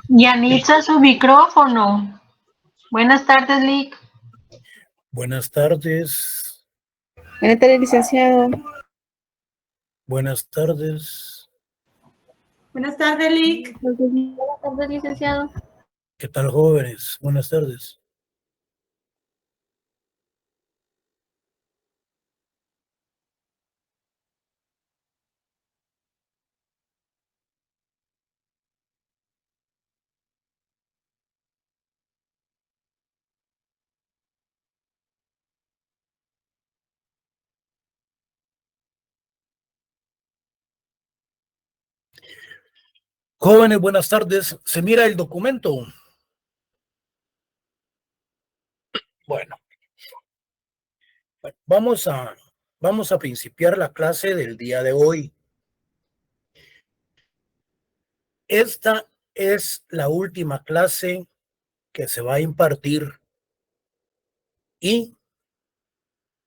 Yanitza, su micrófono. Buenas tardes, Lick. Buenas tardes. Buenas tardes, licenciado. Buenas tardes. Buenas tardes, Lick. Buenas tardes, licenciado. ¿Qué tal, jóvenes? Buenas tardes. Jóvenes, buenas tardes. ¿Se mira el documento? Bueno, vamos a principiar la clase del día de hoy. Esta es la última clase que se va a impartir y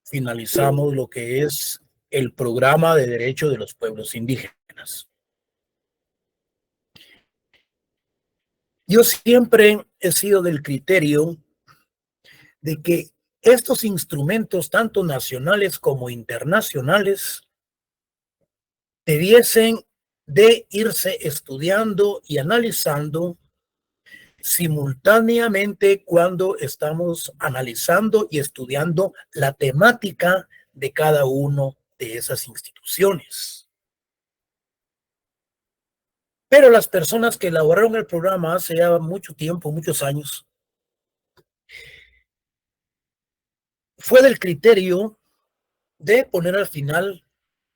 finalizamos lo que es el programa de derecho de los pueblos indígenas. Yo siempre he sido del criterio de que estos instrumentos, tanto nacionales como internacionales, debiesen de irse estudiando y analizando simultáneamente cuando estamos analizando y estudiando la temática de cada uno de esas instituciones. Pero las personas que elaboraron el programa hace ya mucho tiempo, muchos años, fue del criterio de poner al final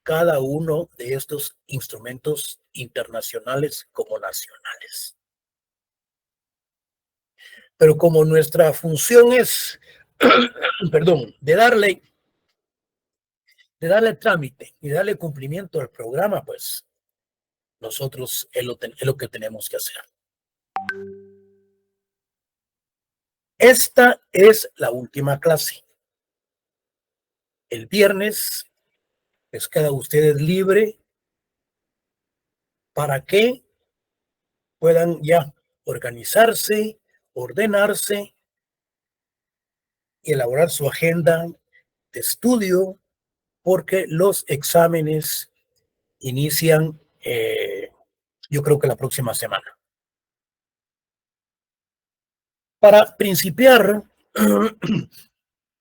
cada uno de estos instrumentos internacionales como nacionales. Pero como nuestra función es, perdón, de darle trámite y darle cumplimiento al programa, pues nosotros es lo que tenemos que hacer. Esta es la última clase. El viernes les queda a ustedes libre para que puedan ya organizarse, ordenarse y elaborar su agenda de estudio, porque los exámenes inician, yo creo que la próxima semana. Para principiar,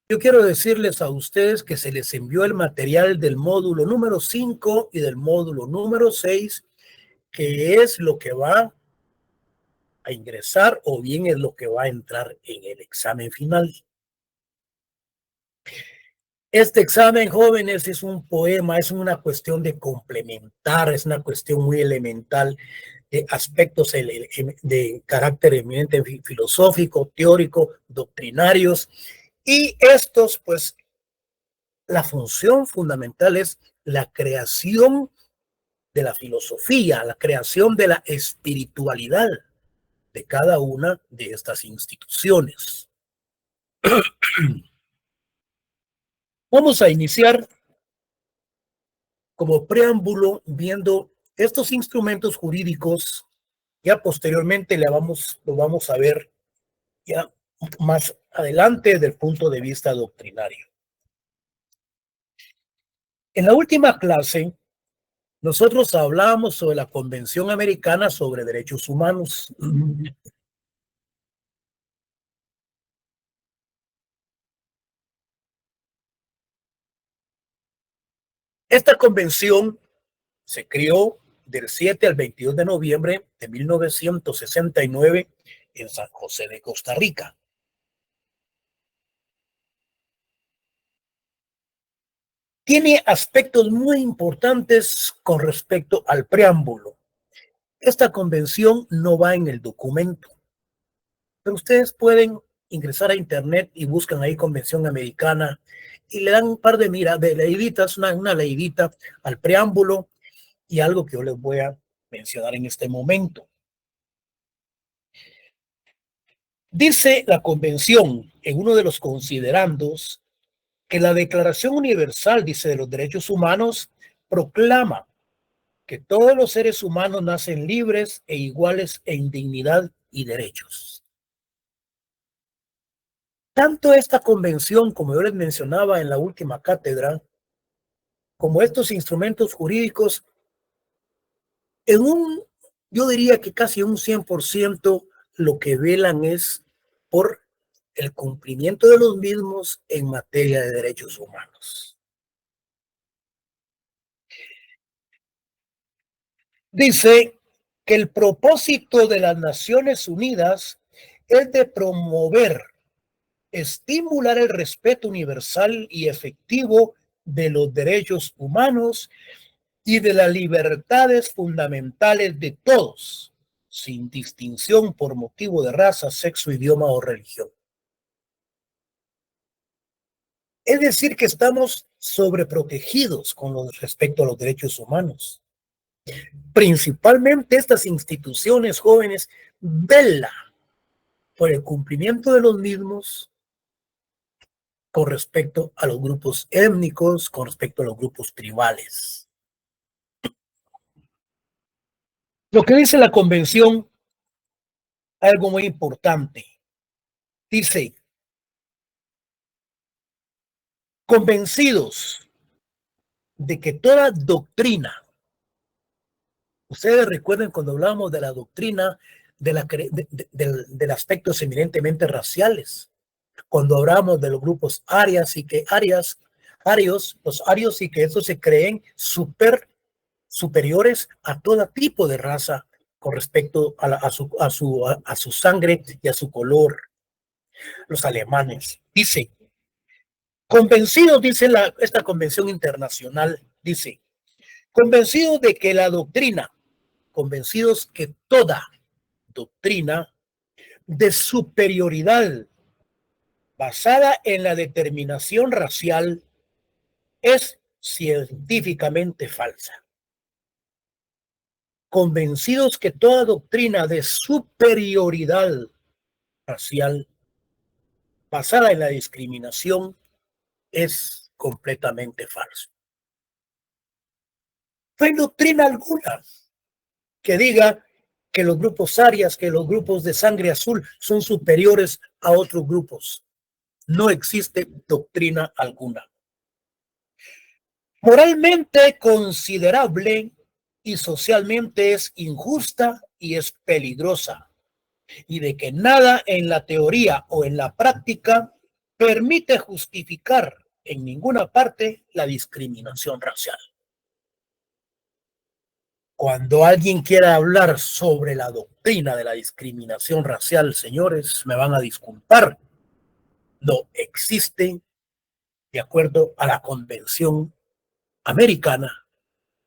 yo quiero decirles a ustedes que se les envió el material del módulo número 5 y del módulo número 6, que es lo que va a ingresar o bien es lo que va a entrar en el examen final. Este examen, jóvenes, es un poema, es una cuestión de complementar, es una cuestión muy elemental de aspectos de carácter eminente filosófico, teórico, doctrinarios, y estos, pues, la función fundamental es la creación de la filosofía, la creación de la espiritualidad de cada una de estas instituciones. Vamos a iniciar como preámbulo viendo estos instrumentos jurídicos. Ya posteriormente lo vamos a ver ya más adelante desde el punto de vista doctrinario. En la última clase, nosotros hablábamos sobre la Convención Americana sobre Derechos Humanos. Esta convención se creó del 7 al 22 de noviembre de 1969 en San José de Costa Rica. Tiene aspectos muy importantes con respecto al preámbulo. Esta convención no va en el documento, pero ustedes pueden ingresar a internet y buscan ahí Convención Americana y le dan un par de leiditas, una leidita al preámbulo y algo que yo les voy a mencionar en este momento. Dice la Convención en uno de los considerandos que la Declaración Universal, dice, de los Derechos Humanos proclama que todos los seres humanos nacen libres e iguales en dignidad y derechos. Tanto esta convención, como yo les mencionaba en la última cátedra, como estos instrumentos jurídicos, yo diría que casi un 100% lo que velan es por el cumplimiento de los mismos en materia de derechos humanos. Dice que el propósito de las Naciones Unidas es de promover, estimular el respeto universal y efectivo de los derechos humanos y de las libertades fundamentales de todos, sin distinción por motivo de raza, sexo, idioma o religión. Es decir, que estamos sobreprotegidos con respecto a los derechos humanos. Principalmente estas instituciones jóvenes velan por el cumplimiento de los mismos con respecto a los grupos étnicos, con respecto a los grupos tribales. Lo que dice la Convención, algo muy importante, dice, convencidos de que toda doctrina, ustedes recuerden cuando hablábamos de la doctrina del aspectos eminentemente raciales, cuando hablamos de los grupos arios y que los arios y que estos se creen superiores a todo tipo de raza con respecto a su sangre y a su color. Los alemanes, dice, convencidos, dice esta convención internacional, dice, convencidos de que la doctrina, convencidos que toda doctrina de superioridad basada en la determinación racial es científicamente falsa. Convencidos que toda doctrina de superioridad racial basada en la discriminación es completamente falso. No hay doctrina alguna que diga que los grupos arias, que los grupos de sangre azul son superiores a otros grupos. No existe doctrina alguna. Moralmente considerable y socialmente es injusta y es peligrosa, y de que nada en la teoría o en la práctica permite justificar en ninguna parte la discriminación racial. Cuando alguien quiera hablar sobre la doctrina de la discriminación racial, señores, me van a disculpar, no existe de acuerdo a la Convención Americana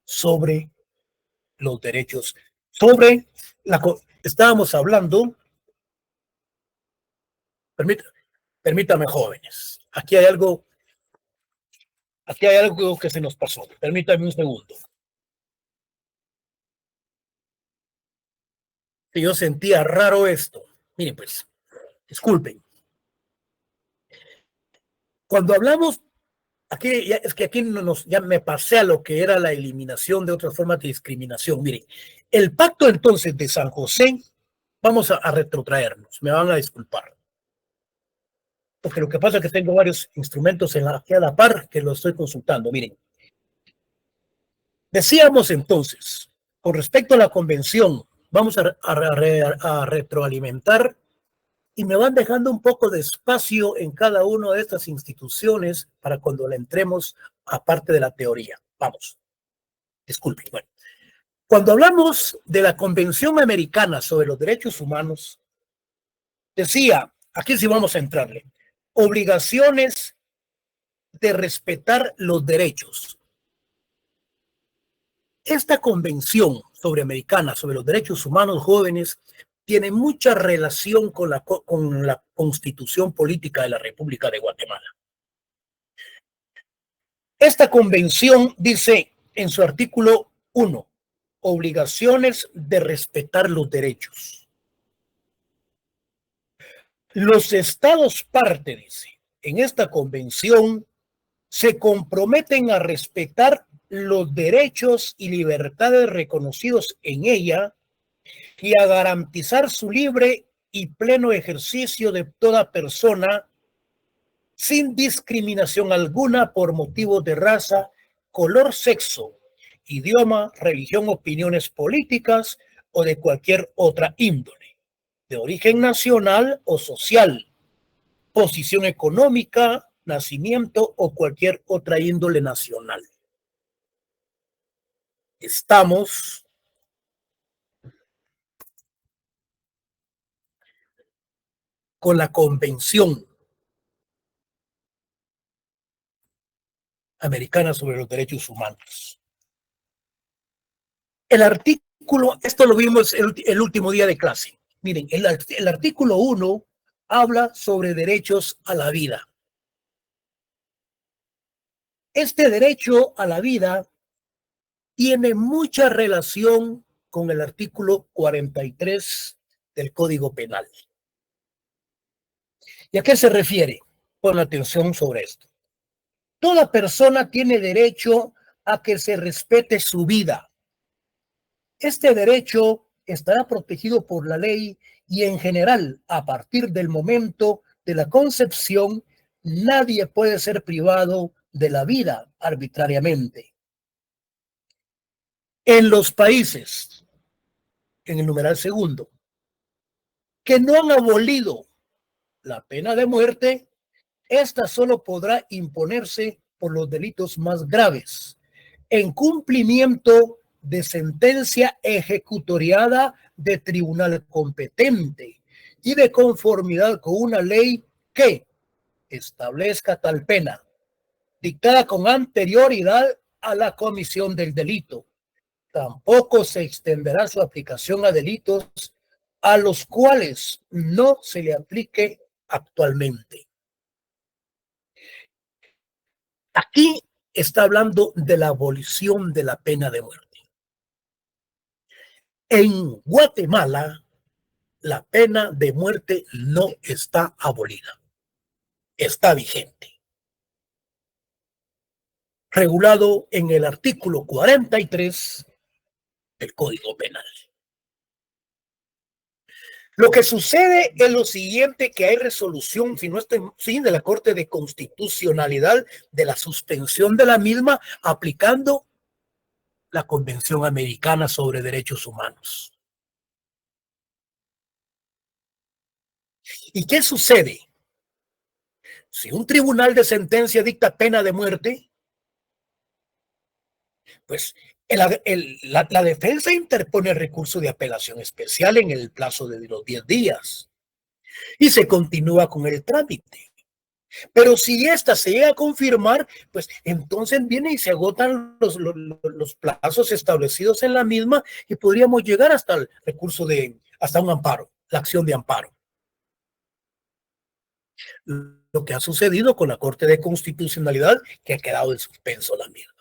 sobre los derechos, estábamos hablando, permítame jóvenes, aquí hay algo que se nos pasó, permítame un segundo. Que yo sentía raro esto. Miren pues, disculpen. Cuando hablamos, es que aquí ya me pasé a lo que era la eliminación de otras formas de discriminación. Miren, el pacto entonces de San José, vamos a retrotraernos, me van a disculpar. Porque lo que pasa es que tengo varios instrumentos aquí a la par que lo estoy consultando. Miren, decíamos entonces, con respecto a la convención, vamos a retroalimentar y me van dejando un poco de espacio en cada una de estas instituciones para cuando le entremos a parte de la teoría. Vamos, disculpen. Bueno, cuando hablamos de la Convención Americana sobre los Derechos Humanos, decía, aquí sí vamos a entrarle, obligaciones de respetar los derechos. Esta convención americana sobre los derechos humanos jóvenes tiene mucha relación con la constitución política de la República de Guatemala. Esta convención dice en su artículo 1, obligaciones de respetar los derechos. Los estados parte, dice, en esta convención se comprometen a respetar los derechos y libertades reconocidos en ella y a garantizar su libre y pleno ejercicio de toda persona sin discriminación alguna por motivos de raza, color, sexo, idioma, religión, opiniones políticas o de cualquier otra índole, de origen nacional o social, posición económica, nacimiento o cualquier otra índole nacional. Estamos con la Convención Americana sobre los Derechos Humanos. El artículo, esto lo vimos el último día de clase. Miren, el artículo 1 habla sobre derechos a la vida. Este derecho a la vida tiene mucha relación con el artículo 43 del Código Penal. ¿Y a qué se refiere? Pon atención sobre esto. Toda persona tiene derecho a que se respete su vida. Este derecho estará protegido por la ley y en general, a partir del momento de la concepción, nadie puede ser privado de la vida arbitrariamente. En los países, en el numeral segundo, que no han abolido la pena de muerte, esta solo podrá imponerse por los delitos más graves, en cumplimiento de sentencia ejecutoriada de tribunal competente y de conformidad con una ley que establezca tal pena, dictada con anterioridad a la comisión del delito. Tampoco se extenderá su aplicación a delitos a los cuales no se le aplique actualmente. Aquí está hablando de la abolición de la pena de muerte. En Guatemala, la pena de muerte no está abolida, está vigente. Regulado en el artículo 43 del Código Penal. Lo que sucede es lo siguiente, que hay resolución, si no estoy, sí, de la Corte de Constitucionalidad de la suspensión de la misma, aplicando la Convención Americana sobre Derechos Humanos. ¿Y qué sucede? Si un tribunal de sentencia dicta pena de muerte, pues la defensa interpone recurso de apelación especial en el plazo de los 10 días y se continúa con el trámite. Pero si esta se llega a confirmar, pues entonces viene y se agotan los plazos establecidos en la misma y podríamos llegar hasta el recurso hasta un amparo, la acción de amparo. Lo que ha sucedido con la Corte de Constitucionalidad, que ha quedado en suspenso la misma.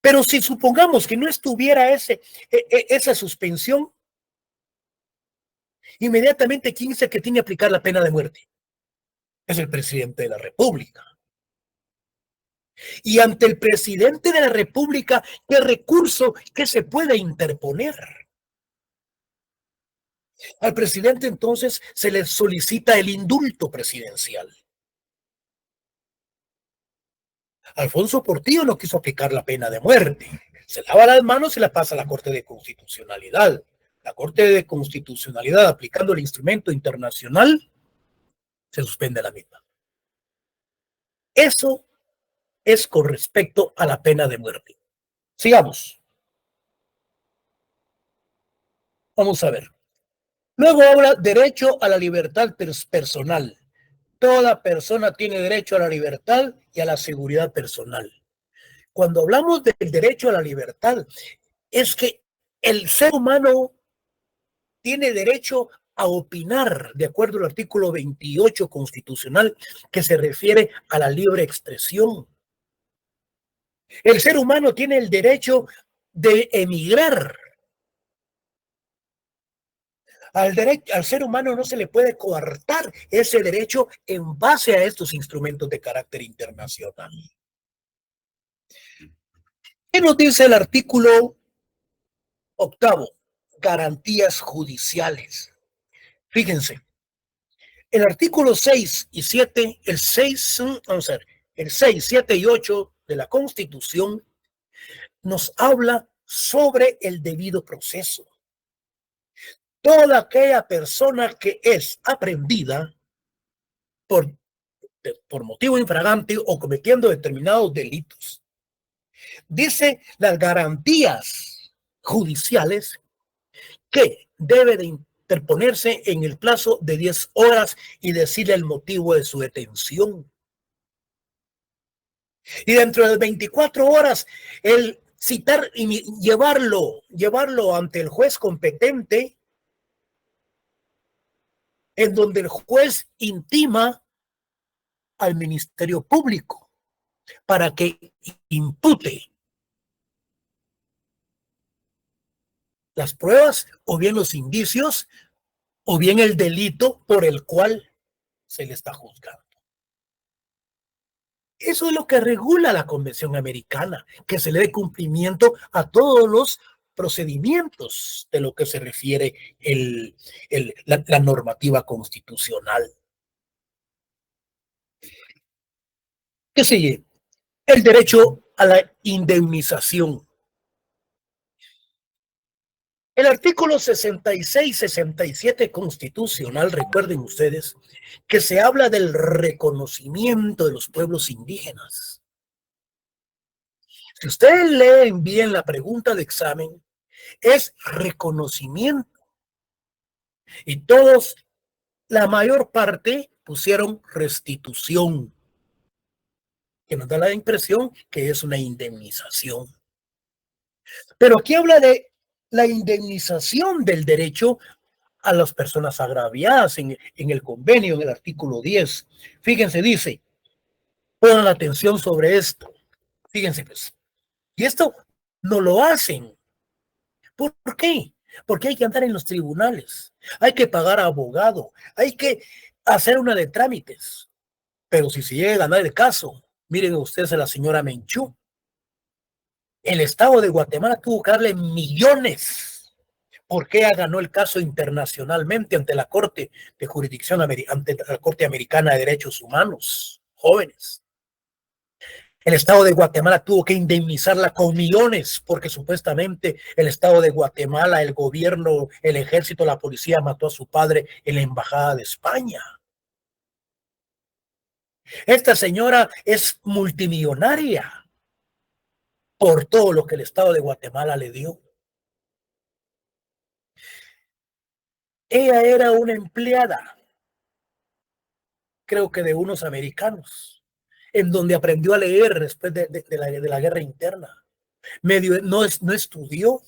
Pero si supongamos que no estuviera esa suspensión, inmediatamente, ¿quién es el que tiene que aplicar la pena de muerte? Es el presidente de la República. Y ante el presidente de la República, ¿qué recurso que se puede interponer? Al presidente entonces se le solicita el indulto presidencial. Alfonso Portillo no quiso aplicar la pena de muerte. Se lava las manos y la pasa a la Corte de Constitucionalidad. La Corte de Constitucionalidad, aplicando el instrumento internacional, se suspende la misma. Eso es con respecto a la pena de muerte. Sigamos. Vamos a ver. Luego habla derecho a la libertad personal. Toda persona tiene derecho a la libertad y a la seguridad personal. Cuando hablamos del derecho a la libertad, es que el ser humano tiene derecho a opinar de acuerdo al artículo 28 constitucional que se refiere a la libre expresión. El ser humano tiene el derecho de emigrar. Al ser humano no se le puede coartar ese derecho en base a estos instrumentos de carácter internacional. ¿Qué nos dice el artículo 8? Garantías judiciales. Fíjense, el artículo 6 y 7, el 6, vamos a ver, el 6, 7 y 8 de la Constitución nos habla sobre el debido proceso. Toda aquella persona que es aprehendida por motivo infragante o cometiendo determinados delitos, dice las garantías judiciales que debe de interponerse en el plazo de 10 horas y decirle el motivo de su detención. Y dentro de 24 horas, el citar y llevarlo ante el juez competente, en donde el juez intima al Ministerio Público para que impute las pruebas o bien los indicios o bien el delito por el cual se le está juzgando. Eso es lo que regula la Convención Americana, que se le dé cumplimiento a todos los procedimientos de lo que se refiere la normativa constitucional. ¿Qué sigue? El derecho a la indemnización. El artículo 66-67 constitucional, recuerden ustedes, que se habla del reconocimiento de los pueblos indígenas. Si ustedes leen bien la pregunta de examen, es reconocimiento. Y todos, la mayor parte, pusieron restitución, que nos da la impresión que es una indemnización. Pero aquí habla de la indemnización del derecho a las personas agraviadas en el convenio, en el artículo 10. Fíjense, dice, pongan la atención sobre esto. Fíjense, pues. Y esto no lo hacen. ¿Por qué? Porque hay que andar en los tribunales, hay que pagar a abogado, hay que hacer una de trámites. Pero si se llega a ganar el caso, miren ustedes a la señora Menchú. El Estado de Guatemala tuvo que darle millones porque ella ganó el caso internacionalmente ante la Corte de Jurisdicción, ante la Corte Americana de Derechos Humanos, jóvenes. El Estado de Guatemala tuvo que indemnizarla con millones porque supuestamente el Estado de Guatemala, el gobierno, el ejército, la policía mató a su padre en la Embajada de España. Esta señora es multimillonaria por todo lo que el Estado de Guatemala le dio. Ella era una empleada, creo que de unos americanos, en donde aprendió a leer después de la guerra interna. No estudió,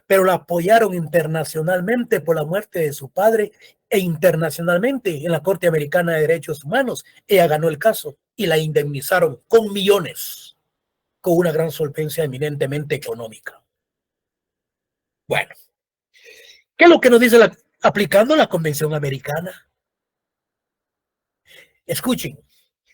pero la apoyaron internacionalmente por la muerte de su padre e internacionalmente en la Corte Americana de Derechos Humanos. Ella ganó el caso y la indemnizaron con millones, con una gran solvencia eminentemente económica. Bueno, ¿qué es lo que nos dice aplicando la Convención Americana? Escuchen,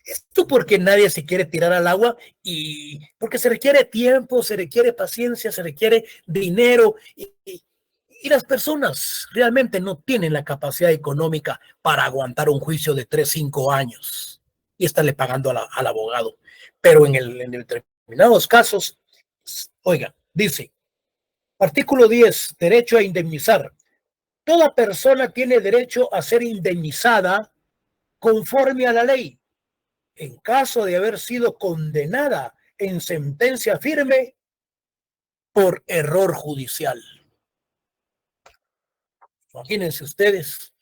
esto porque nadie se quiere tirar al agua y porque se requiere tiempo, se requiere paciencia, se requiere dinero y las personas realmente no tienen la capacidad económica para aguantar un juicio de 3, 5 años y estarle pagando al abogado. Pero en determinados casos, oiga, dice, artículo 10, derecho a indemnizar. Toda persona tiene derecho a ser indemnizada conforme a la ley, en caso de haber sido condenada en sentencia firme por error judicial. Imagínense ustedes,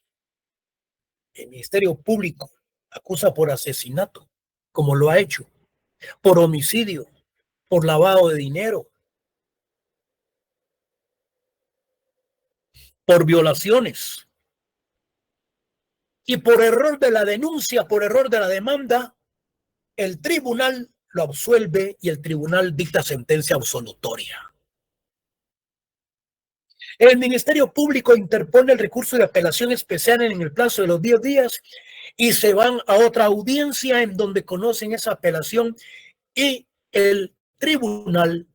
el Ministerio Público acusa por asesinato, como lo ha hecho, por homicidio, por lavado de dinero. por violaciones. Y por error de la denuncia, por error de la demanda, el tribunal lo absuelve y el tribunal dicta sentencia absolutoria. El Ministerio Público interpone el recurso de apelación especial en el plazo de los 10 días y se van a otra audiencia en donde conocen esa apelación y el tribunal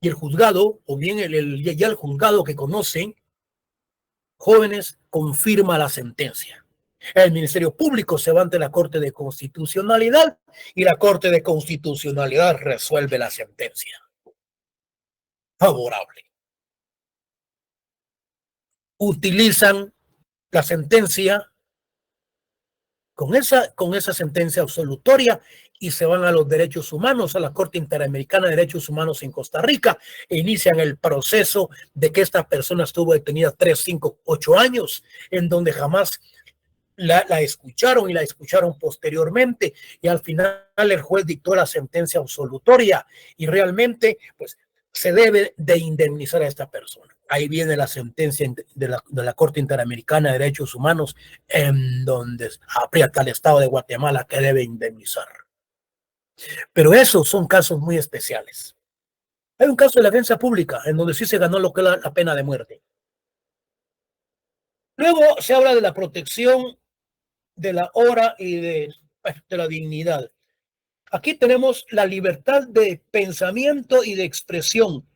y el juzgado, o bien ya el juzgado que conocen, jóvenes, confirma la sentencia. El Ministerio Público se va ante la Corte de Constitucionalidad y la Corte de Constitucionalidad resuelve la sentencia favorable. Utilizan la sentencia con esa sentencia absolutoria y se van a los derechos humanos, a la Corte Interamericana de Derechos Humanos en Costa Rica e inician el proceso de que esta persona estuvo detenida 3, 5, 8 años, en donde jamás la escucharon y la escucharon posteriormente y al final el juez dictó la sentencia absolutoria y realmente pues se debe de indemnizar a esta persona. Ahí viene la sentencia de la Corte Interamericana de Derechos Humanos en donde aprieta al Estado de Guatemala que debe indemnizar. Pero esos son casos muy especiales. Hay un caso de la defensa pública en donde sí se ganó lo que es la pena de muerte. Luego se habla de la protección de la hora y de la dignidad. Aquí tenemos la libertad de pensamiento y de expresión.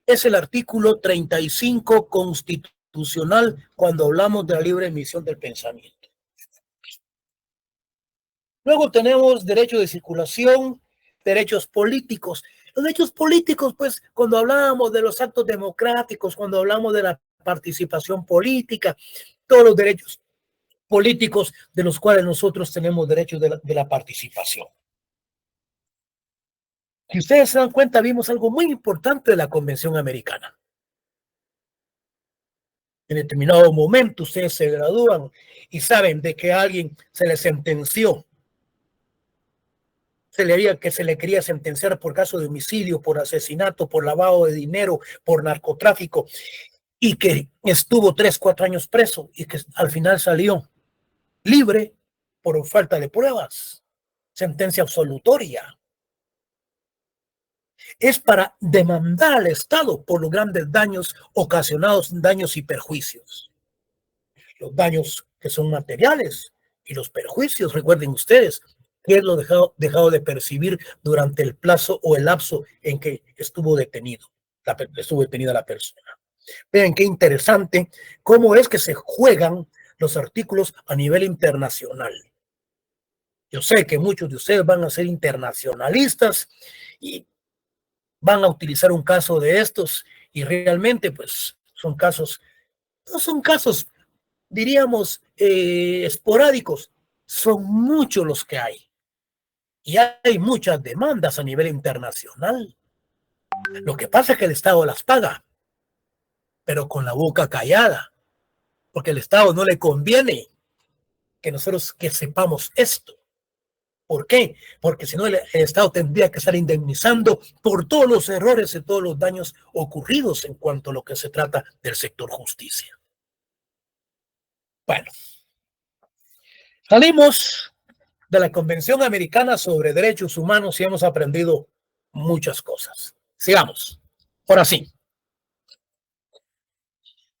Es el artículo 35 constitucional cuando hablamos de la libre emisión del pensamiento. Luego tenemos derecho de circulación, derechos políticos. Los derechos políticos, pues, cuando hablamos de los actos democráticos, cuando hablamos de la participación política, todos los derechos políticos de los cuales nosotros tenemos derecho de la participación. Si ustedes se dan cuenta, vimos algo muy importante de la Convención Americana. En determinado momento ustedes se gradúan y saben de que a alguien se le sentenció, se le quería sentenciar por caso de homicidio, por asesinato, por lavado de dinero, por narcotráfico, y que estuvo 3, 4 años preso y que al final salió libre por falta de pruebas. Sentencia absolutoria. Es para demandar al Estado por los grandes daños ocasionados, daños y perjuicios. Los daños que son materiales y los perjuicios, recuerden ustedes, que es lo dejado de percibir durante el plazo o el lapso en que estuvo detenida la persona. Vean qué interesante cómo es que se juegan los artículos a nivel internacional. Yo sé que muchos de ustedes van a ser internacionalistas y van a utilizar un caso de estos y realmente pues son casos, no son casos, diríamos, esporádicos, son muchos los que hay. Y hay muchas demandas a nivel internacional. Lo que pasa es que el Estado las paga, pero con la boca callada, porque al Estado no le conviene que nosotros que sepamos esto. ¿Por qué? Porque si no el Estado tendría que estar indemnizando por todos los errores y todos los daños ocurridos en cuanto a lo que se trata del sector justicia. Bueno, salimos de la Convención Americana sobre Derechos Humanos y hemos aprendido muchas cosas. Sigamos. Ahora sí.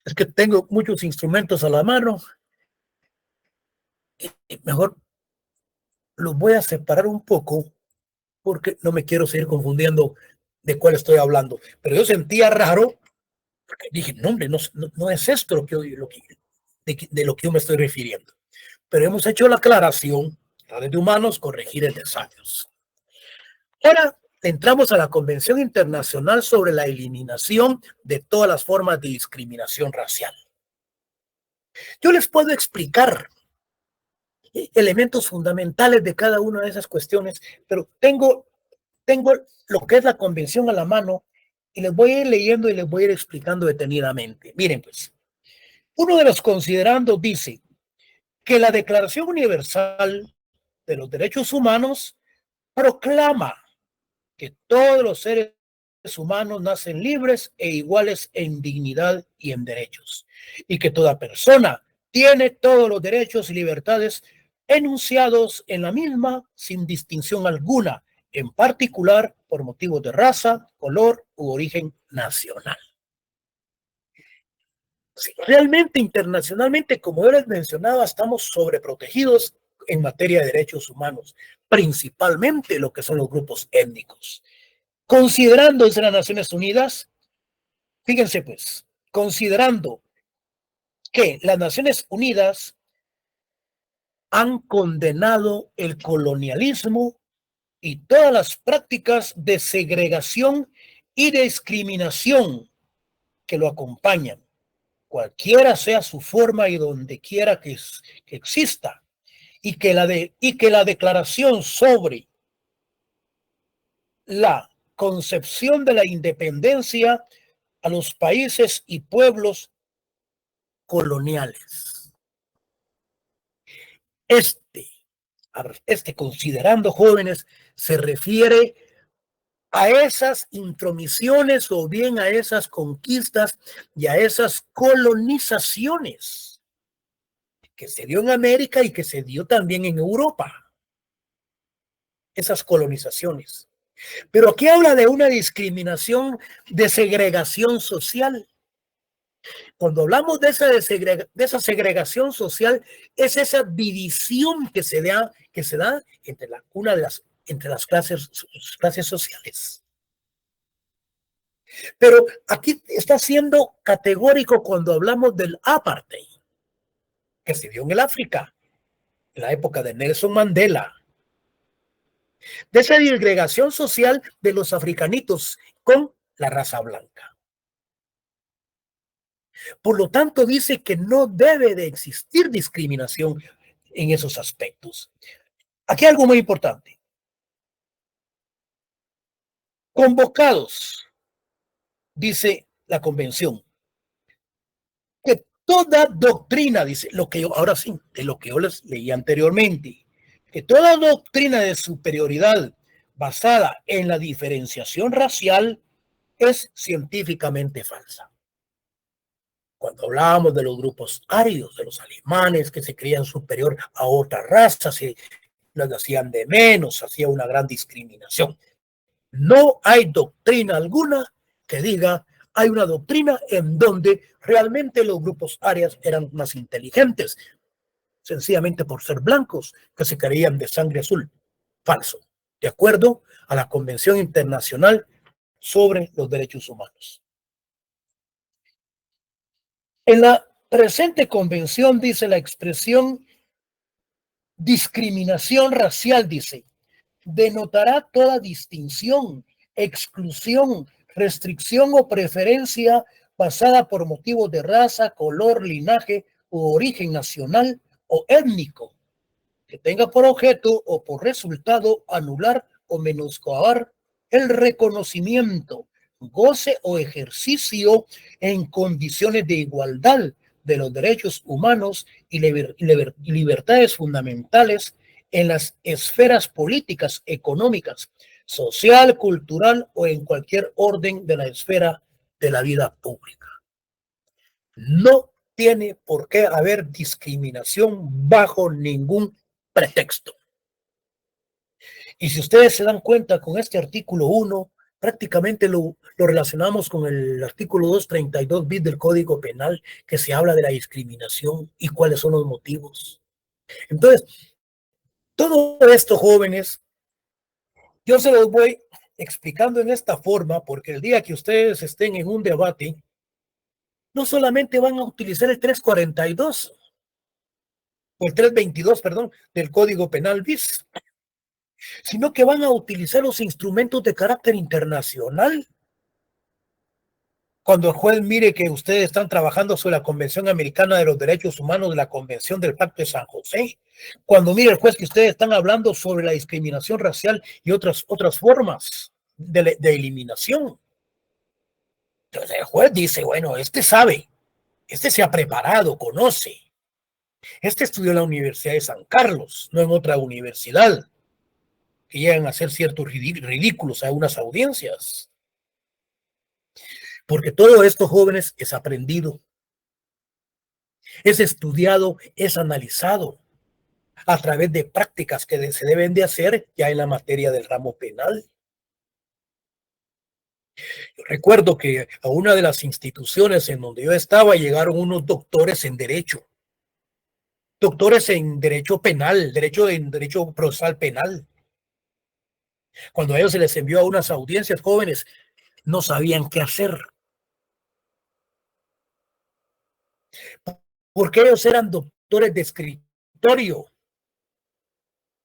Es que tengo muchos instrumentos a la mano y mejor los voy a separar un poco porque no me quiero seguir confundiendo de cuál estoy hablando. Pero yo sentía raro porque dije, no, hombre, no es esto de lo que yo me estoy refiriendo. Pero hemos hecho la aclaración, la de humanos, corregir en desafíos. Ahora entramos a la Convención Internacional sobre la eliminación de todas las formas de discriminación racial. Yo les puedo explicar elementos fundamentales de cada una de esas cuestiones, pero tengo lo que es la convención a la mano y les voy a ir leyendo y les voy a ir explicando detenidamente. Miren pues, uno de los considerandos dice que la Declaración Universal de los Derechos Humanos proclama que todos los seres humanos nacen libres e iguales en dignidad y en derechos, y que toda persona tiene todos los derechos y libertades enunciados en la misma sin distinción alguna, en particular por motivos de raza, color u origen nacional. Sí, realmente internacionalmente, como yo les mencionaba, estamos sobreprotegidos en materia de derechos humanos, principalmente lo que son los grupos étnicos. Considerando desde las Naciones Unidas, fíjense pues, considerando que las Naciones Unidas han condenado el colonialismo y todas las prácticas de segregación y de discriminación que lo acompañan, cualquiera sea su forma y donde quiera que exista, y que la declaración sobre la concepción de la independencia a los países y pueblos coloniales. Considerando jóvenes, se refiere a esas intromisiones o bien a esas conquistas y a esas colonizaciones que se dio en América y que se dio también en Europa. Esas colonizaciones. Pero aquí habla de una discriminación, de segregación social. Cuando hablamos de esa segregación social, es esa división que se da entre las clases sociales. Pero aquí está siendo categórico cuando hablamos del apartheid, que se dio en el África, en la época de Nelson Mandela, de esa disgregación social de los africanitos con la raza blanca. Por lo tanto, dice que no debe de existir discriminación en esos aspectos. Aquí hay algo muy importante. Convocados, dice la convención, que toda doctrina, dice, lo que yo, ahora sí, de lo que yo les leí anteriormente, que toda doctrina de superioridad basada en la diferenciación racial es científicamente falsa. Cuando hablábamos de los grupos arios, de los alemanes que se creían superior a otras razas y las hacían de menos, hacía una gran discriminación. No hay doctrina alguna que diga, hay una doctrina en donde realmente los grupos arios eran más inteligentes, sencillamente por ser blancos, que se creían de sangre azul. Falso, de acuerdo a la Convención Internacional sobre los Derechos Humanos. En la presente convención dice la expresión discriminación racial, dice, denotará toda distinción, exclusión, restricción o preferencia basada por motivos de raza, color, linaje u origen nacional o étnico, que tenga por objeto o por resultado anular o menoscabar el reconocimiento, goce o ejercicio en condiciones de igualdad de los derechos humanos y libertades fundamentales en las esferas políticas, económicas, social, cultural o en cualquier orden de la esfera de la vida pública. No tiene por qué haber discriminación bajo ningún pretexto. Y si ustedes se dan cuenta con este artículo 1, prácticamente lo relacionamos con el artículo 232 bis del Código Penal, que se habla de la discriminación y cuáles son los motivos. Entonces, todo esto, jóvenes, yo se los voy explicando en esta forma, porque el día que ustedes estén en un debate, no solamente van a utilizar el 342, o el 322, perdón, del Código Penal bis, sino que van a utilizar los instrumentos de carácter internacional. Cuando el juez mire que ustedes están trabajando sobre la Convención Americana de los Derechos Humanos, de la Convención del Pacto de San José, cuando mire el juez que ustedes están hablando sobre la discriminación racial y otras formas de eliminación. Entonces el juez dice, bueno, este sabe, este se ha preparado, conoce. Este estudió en la Universidad de San Carlos, no en otra universidad, que llegan a hacer ciertos ridículos a unas audiencias. Porque todo esto, jóvenes, es aprendido, es estudiado, es analizado a través de prácticas que se deben de hacer ya en la materia del ramo penal. Yo recuerdo que a una de las instituciones en donde yo estaba llegaron unos doctores en derecho penal, en derecho procesal penal. Cuando a ellos se les envió a unas audiencias, jóvenes no sabían qué hacer, porque ellos eran doctores de escritorio.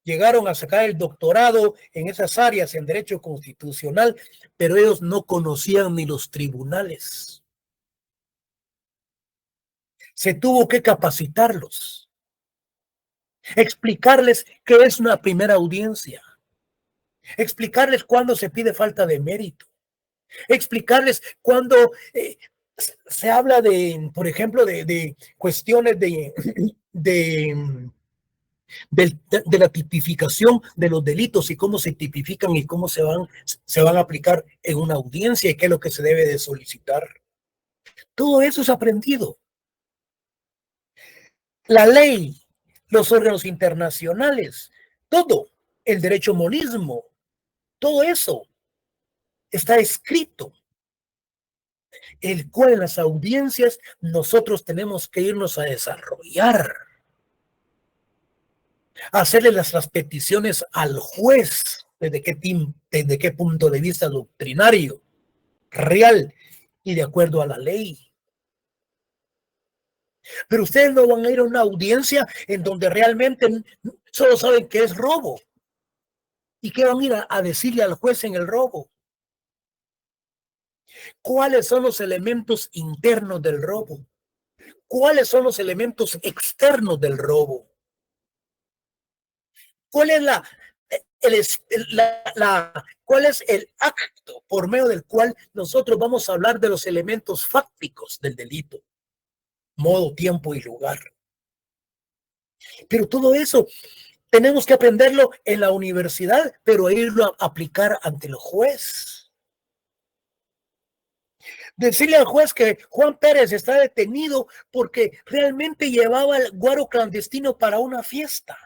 Llegaron a sacar el doctorado en esas áreas en derecho constitucional, pero ellos no conocían ni los tribunales. Se tuvo que capacitarlos, explicarles qué es una primera audiencia, explicarles cuándo se pide falta de mérito, explicarles cuándo se habla de, por ejemplo, de cuestiones de la tipificación de los delitos y cómo se tipifican y cómo se van a aplicar en una audiencia y qué es lo que se debe de solicitar. Todo eso es aprendido. La ley, los órganos internacionales, todo, el derecho monismo, todo eso está escrito, el cual en las audiencias nosotros tenemos que irnos a desarrollar, hacerle las peticiones al juez, desde qué punto de vista doctrinario, real y de acuerdo a la ley. Pero ustedes no van a ir a una audiencia en donde realmente solo saben que es robo. ¿Y qué van a ir a decirle al juez en el robo? ¿Cuáles son los elementos internos del robo? ¿Cuáles son los elementos externos del robo? ¿Cuál es cuál es el acto por medio del cual nosotros vamos a hablar de los elementos fácticos del delito? Modo, tiempo y lugar. Pero todo eso tenemos que aprenderlo en la universidad, pero irlo a aplicar ante el juez. Decirle al juez que Juan Pérez está detenido porque realmente llevaba el guaro clandestino para una fiesta.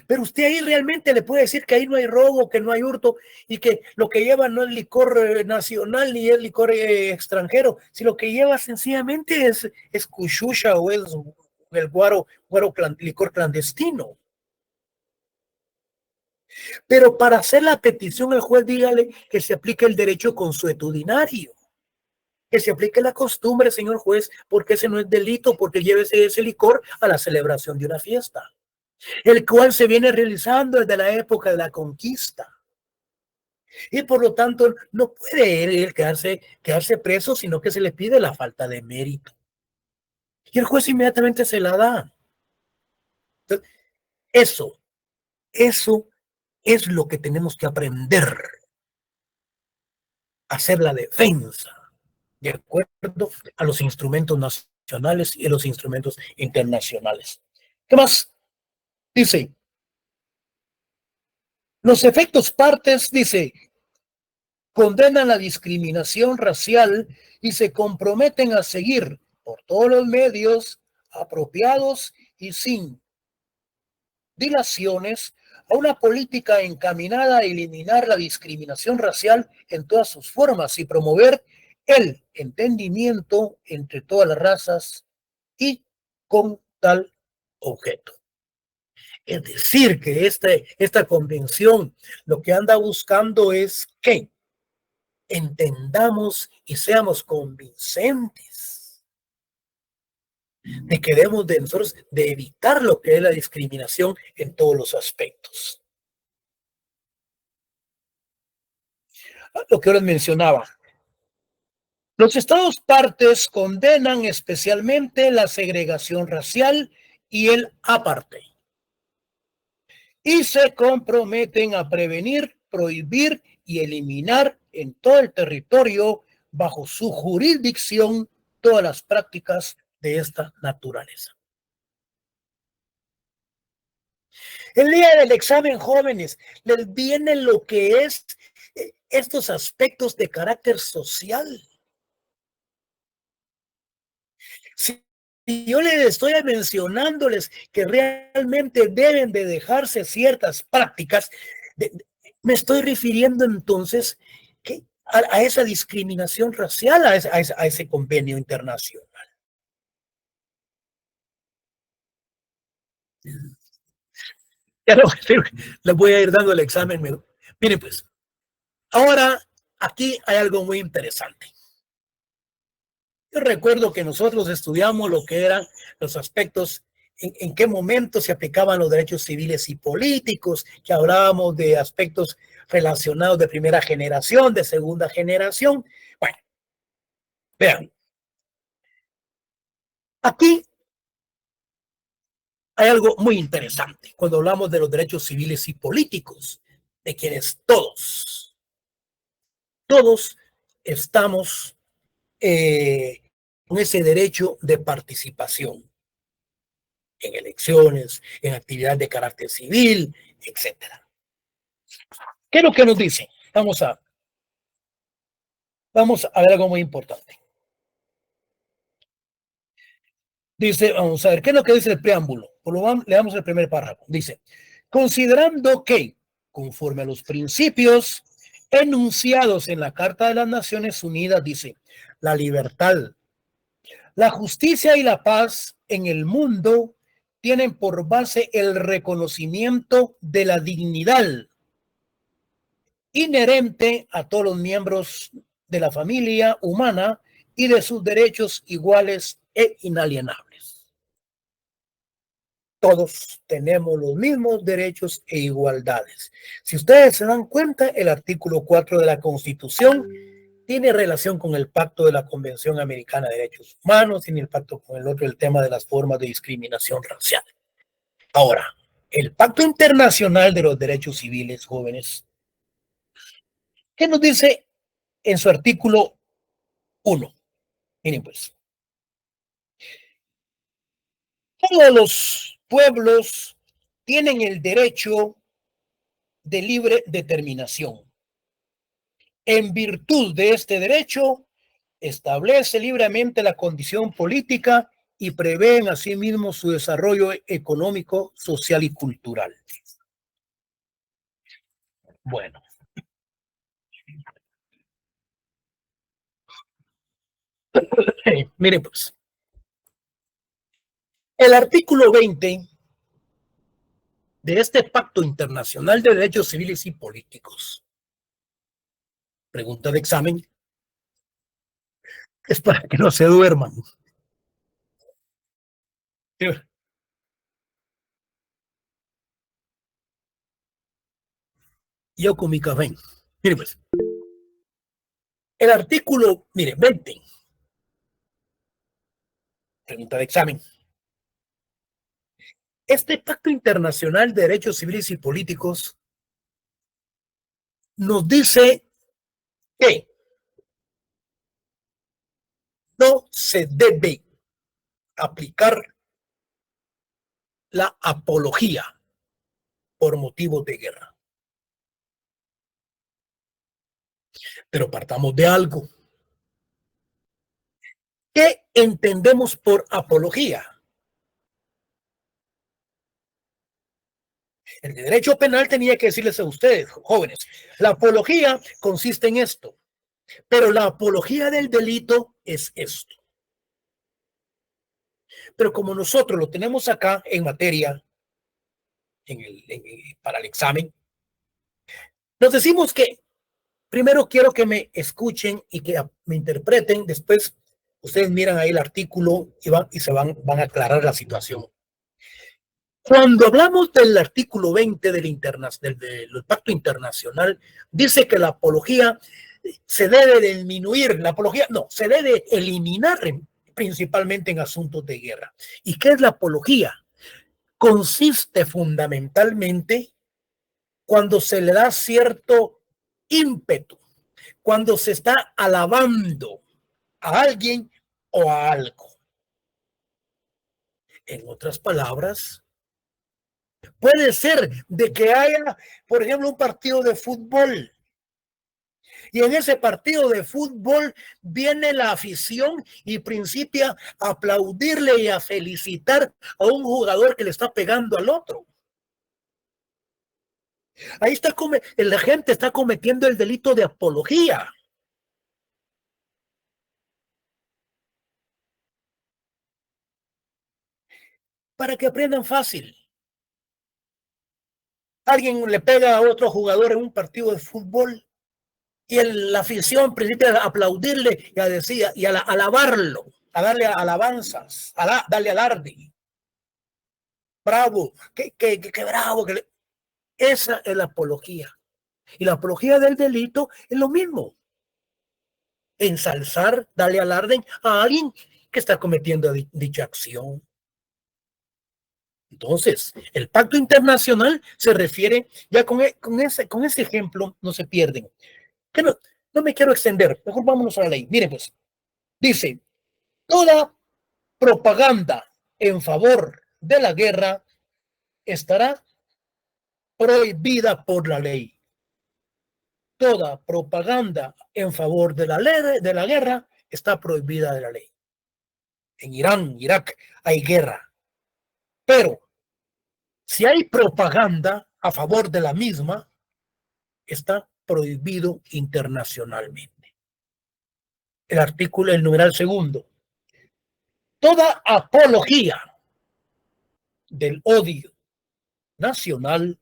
Pero usted ahí realmente le puede decir que ahí no hay robo, que no hay hurto y que lo que lleva no es licor nacional ni es licor extranjero, si lo que lleva sencillamente es cuchucha o es el licor clandestino. Pero para hacer la petición al juez, dígale que se aplique el derecho consuetudinario, que se aplique la costumbre, señor juez, porque ese no es delito, porque llévese ese licor a la celebración de una fiesta, el cual se viene realizando desde la época de la conquista. Y por lo tanto no puede él quedarse preso, sino que se le pide la falta de mérito. Y el juez inmediatamente se la da. Entonces, eso es lo que tenemos que aprender. Hacer la defensa de acuerdo a los instrumentos nacionales y a los instrumentos internacionales. ¿Qué más? Dice, los efectos partes, dice, condenan la discriminación racial y se comprometen a seguir por todos los medios apropiados y sin dilaciones a una política encaminada a eliminar la discriminación racial en todas sus formas y promover el entendimiento entre todas las razas y con tal objeto. Es decir, que esta convención lo que anda buscando es que entendamos y seamos convincentes de que debemos de nosotros de evitar lo que es la discriminación en todos los aspectos. Lo que yo les mencionaba. Los estados partes condenan especialmente la segregación racial y el apartheid y se comprometen a prevenir, prohibir y eliminar en todo el territorio bajo su jurisdicción todas las prácticas de esta naturaleza. El día del examen, jóvenes, les viene lo que es estos aspectos de carácter social. Si yo les estoy mencionándoles que realmente deben de dejarse ciertas prácticas, me estoy refiriendo entonces a esa discriminación racial, a ese convenio internacional. Ya les voy a ir dando el examen. Miren pues, ahora aquí hay algo muy interesante. Yo recuerdo que nosotros estudiamos lo que eran los aspectos, en qué momento se aplicaban los derechos civiles y políticos, que hablábamos de aspectos relacionados de primera generación, de segunda generación. Bueno, vean, aquí hay algo muy interesante cuando hablamos de los derechos civiles y políticos, de quienes todos estamos con ese derecho de participación en elecciones, en actividades de carácter civil, etcétera. ¿Qué es lo que nos dice? Vamos a ver algo muy importante. Dice, vamos a ver, ¿qué es lo que dice el preámbulo? Leamos el primer párrafo. Dice, considerando que, conforme a los principios enunciados en la Carta de las Naciones Unidas, dice, la libertad, la justicia y la paz en el mundo tienen por base el reconocimiento de la dignidad inherente a todos los miembros de la familia humana y de sus derechos iguales e inalienables. Todos tenemos los mismos derechos e igualdades. Si ustedes se dan cuenta, el artículo 4 de la Constitución tiene relación con el pacto de la Convención Americana de Derechos Humanos, tiene el pacto con el otro, el tema de las formas de discriminación racial. Ahora, el Pacto Internacional de los Derechos Civiles, jóvenes, ¿qué nos dice en su artículo 1? Miren pues, todos los pueblos tienen el derecho de libre determinación. En virtud de este derecho, establece libremente la condición política y prevén asimismo su desarrollo económico, social y cultural. Bueno. Miren pues, el artículo 20 de este Pacto Internacional de Derechos Civiles y Políticos, pregunta de examen, es para que no se duerman. Yo con mi café. Mire pues, el artículo, mire, 20, pregunta de examen. Este Pacto Internacional de Derechos Civiles y Políticos nos dice que no se debe aplicar la apología por motivos de guerra. Pero partamos de algo. ¿Qué entendemos por apología? El derecho penal tenía que decirles a ustedes, jóvenes, la apología consiste en esto, pero la apología del delito es esto. Pero como nosotros lo tenemos acá en materia, para el examen, nos decimos que primero quiero que me escuchen y que me interpreten, después ustedes miran ahí el artículo y se van a aclarar la situación. Cuando hablamos del artículo 20 del Pacto Internacional, dice que la apología se debe disminuir, se debe eliminar principalmente en asuntos de guerra. ¿Y qué es la apología? Consiste fundamentalmente cuando se le da cierto ímpetu, cuando se está alabando a alguien o a algo. En otras palabras, Puede ser de que haya, por ejemplo, un partido de fútbol. Y en ese partido de fútbol viene la afición y principia a aplaudirle y a felicitar a un jugador que le está pegando al otro. Ahí está, la gente está cometiendo el delito de apología. Para que aprendan fácil. Alguien le pega a otro jugador en un partido de fútbol y la afición principia a aplaudirle y a decir y a alabarlo, a darle alabanzas, darle alarde. Bravo, qué bravo. Esa es la apología. Y la apología del delito es lo mismo. Ensalzar, darle alarde a alguien que está cometiendo dicha acción. Entonces, el pacto internacional se refiere, ya con ese ejemplo no se pierden. Que no me quiero extender, mejor vámonos a la ley. Miren pues, dice, toda propaganda en favor de la guerra estará prohibida por la ley. Toda propaganda en favor de la guerra está prohibida de la ley. En Irán, Irak, hay guerra. Pero si hay propaganda a favor de la misma, está prohibido internacionalmente. El numeral segundo. Toda apología del odio nacional,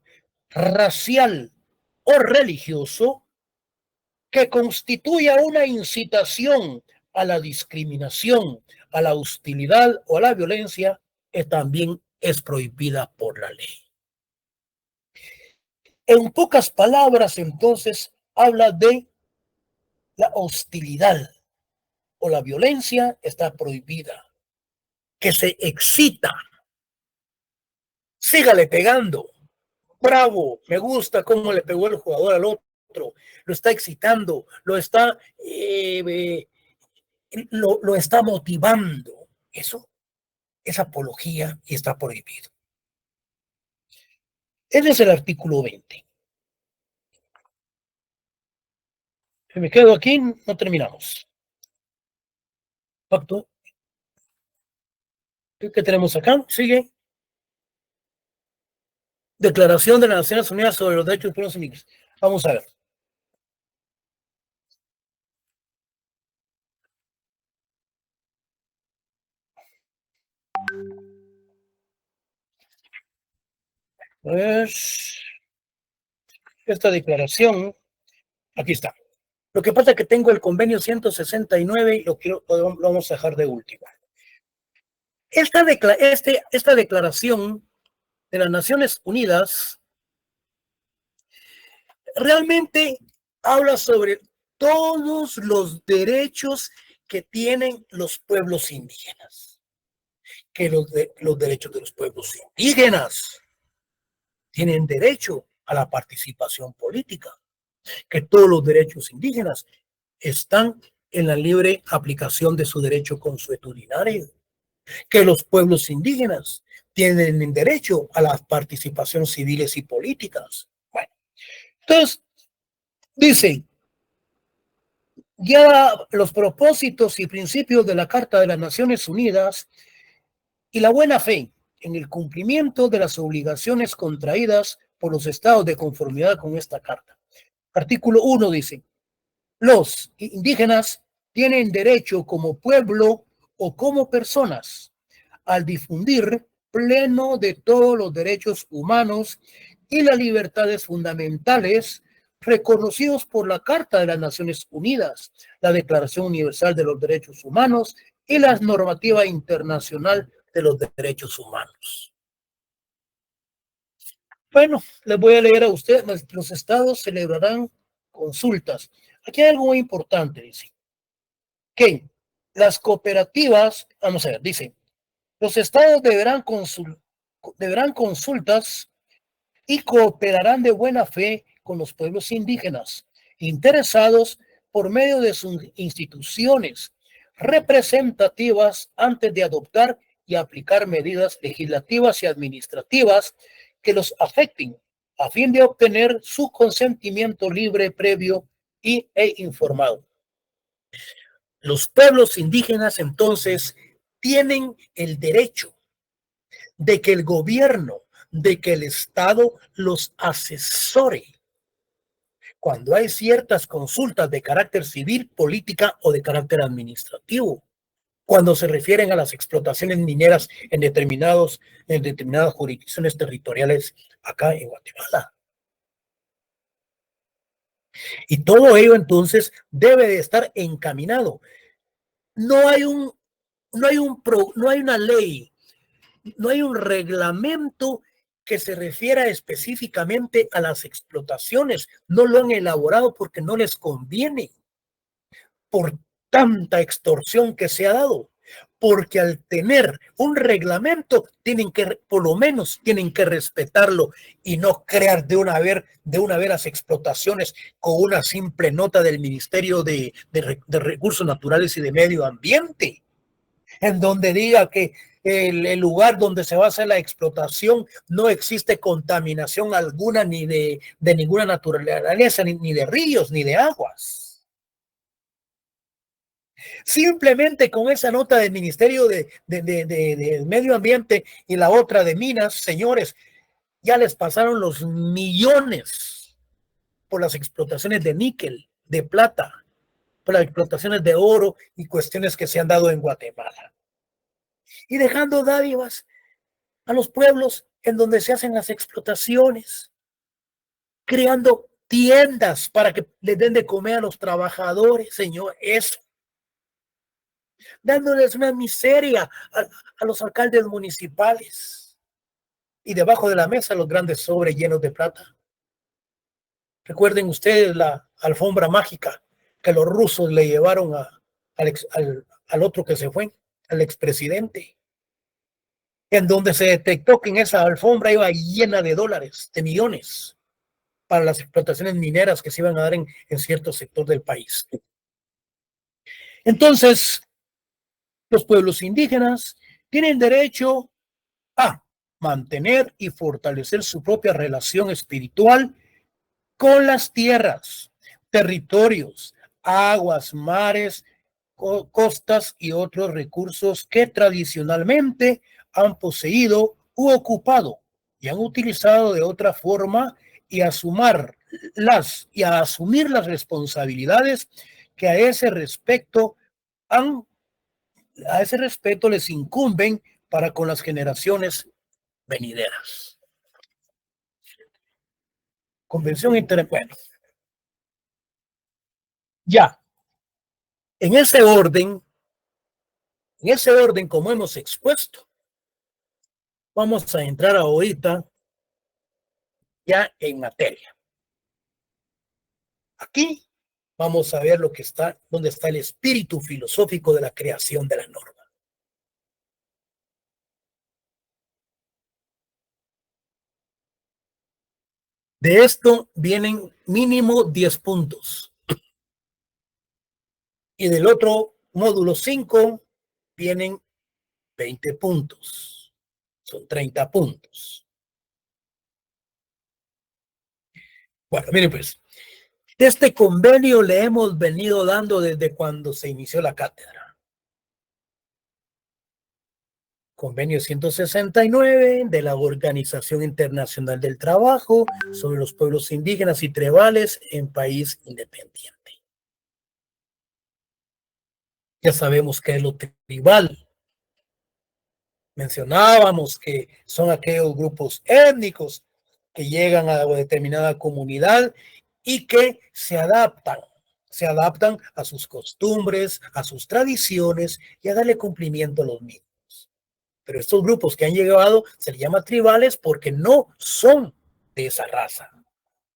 racial o religioso que constituya una incitación a la discriminación, a la hostilidad o a la violencia, también es prohibida por la ley. En pocas palabras, entonces, habla de la hostilidad o la violencia está prohibida. Que se excita. Sígale pegando. Bravo, me gusta cómo le pegó el jugador al otro. Lo está excitando, lo está motivando. Eso es apología y está prohibido. Ese es el artículo 20. Si me quedo aquí, no terminamos. Pacto. ¿Qué tenemos acá? Sigue. Declaración de las Naciones Unidas sobre los Derechos de los Pueblos Indígenas. Vamos a ver. Pues, esta declaración, aquí está. Lo que pasa es que tengo el convenio 169 y lo vamos a dejar de último. Esta declaración de las Naciones Unidas realmente habla sobre todos los derechos que tienen los pueblos indígenas. Que los derechos de los pueblos indígenas tienen derecho a la participación política. Que todos los derechos indígenas están en la libre aplicación de su derecho consuetudinario, que los pueblos indígenas tienen derecho a la participación civiles y políticas. Bueno, entonces, dice, ya los propósitos y principios de la Carta de las Naciones Unidas y la buena fe en el cumplimiento de las obligaciones contraídas por los estados de conformidad con esta Carta. Artículo 1 dice, los indígenas tienen derecho como pueblo o como personas al difundir pleno de todos los derechos humanos y las libertades fundamentales reconocidos por la Carta de las Naciones Unidas, la Declaración Universal de los Derechos Humanos y la normativa internacional de los derechos humanos. Bueno, les voy a leer a ustedes, los estados celebrarán consultas. Aquí hay algo muy importante, dice, que las cooperativas, vamos a ver, dice, los estados deberán consultas y cooperarán de buena fe con los pueblos indígenas interesados por medio de sus instituciones representativas antes de adoptar y aplicar medidas legislativas y administrativas que los afecten a fin de obtener su consentimiento libre, previo e informado. Los pueblos indígenas entonces tienen el derecho de que el gobierno, de que el Estado los asesore cuando hay ciertas consultas de carácter civil, política o de carácter administrativo, cuando se refieren a las explotaciones mineras en determinadas jurisdicciones territoriales acá en Guatemala. Y todo ello entonces debe de estar encaminado. No hay una ley, no hay un reglamento que se refiera específicamente a las explotaciones. No lo han elaborado porque no les conviene, por tanta extorsión que se ha dado. Porque al tener un reglamento, por lo menos tienen que respetarlo y no crear de una vez las explotaciones con una simple nota del Ministerio de Recursos Naturales y de Medio Ambiente, en donde diga que el lugar donde se va a hacer la explotación no existe contaminación alguna ni de ninguna naturaleza, ni de ríos, ni de aguas. Simplemente con esa nota del Ministerio de Medio Ambiente y la otra de Minas, señores, ya les pasaron los millones por las explotaciones de níquel, de plata, por las explotaciones de oro y cuestiones que se han dado en Guatemala. Y dejando dádivas a los pueblos en donde se hacen las explotaciones, creando tiendas para que les den de comer a los trabajadores, señor, eso. Dándoles una miseria a los alcaldes municipales y debajo de la mesa los grandes sobres llenos de plata. Recuerden ustedes la alfombra mágica que los rusos le llevaron al otro que se fue, al expresidente, en donde se detectó que en esa alfombra iba llena de dólares, de millones, para las explotaciones mineras que se iban a dar en cierto sector del país. Entonces, los pueblos indígenas tienen derecho a mantener y fortalecer su propia relación espiritual con las tierras, territorios, aguas, mares, costas y otros recursos que tradicionalmente han poseído u ocupado y han utilizado de otra forma y a asumir las responsabilidades que a ese respecto les incumben para con las generaciones venideras. Convención Internacional. Bueno, ya. En ese orden, como hemos expuesto, vamos a entrar ahorita ya en materia. Aquí vamos a ver dónde está el espíritu filosófico de la creación de la norma. De esto vienen mínimo 10 puntos. Y del otro módulo 5 vienen 20 puntos. Son 30 puntos. Bueno, miren pues. Este convenio le hemos venido dando desde cuando se inició la cátedra. Convenio 169 de la Organización Internacional del Trabajo sobre los pueblos indígenas y tribales en país independiente. Ya sabemos qué es lo tribal. Mencionábamos que son aquellos grupos étnicos que llegan a una determinada comunidad y que se adaptan a sus costumbres, a sus tradiciones y a darle cumplimiento a los mismos. Pero estos grupos que han llegado se les llama tribales porque no son de esa raza,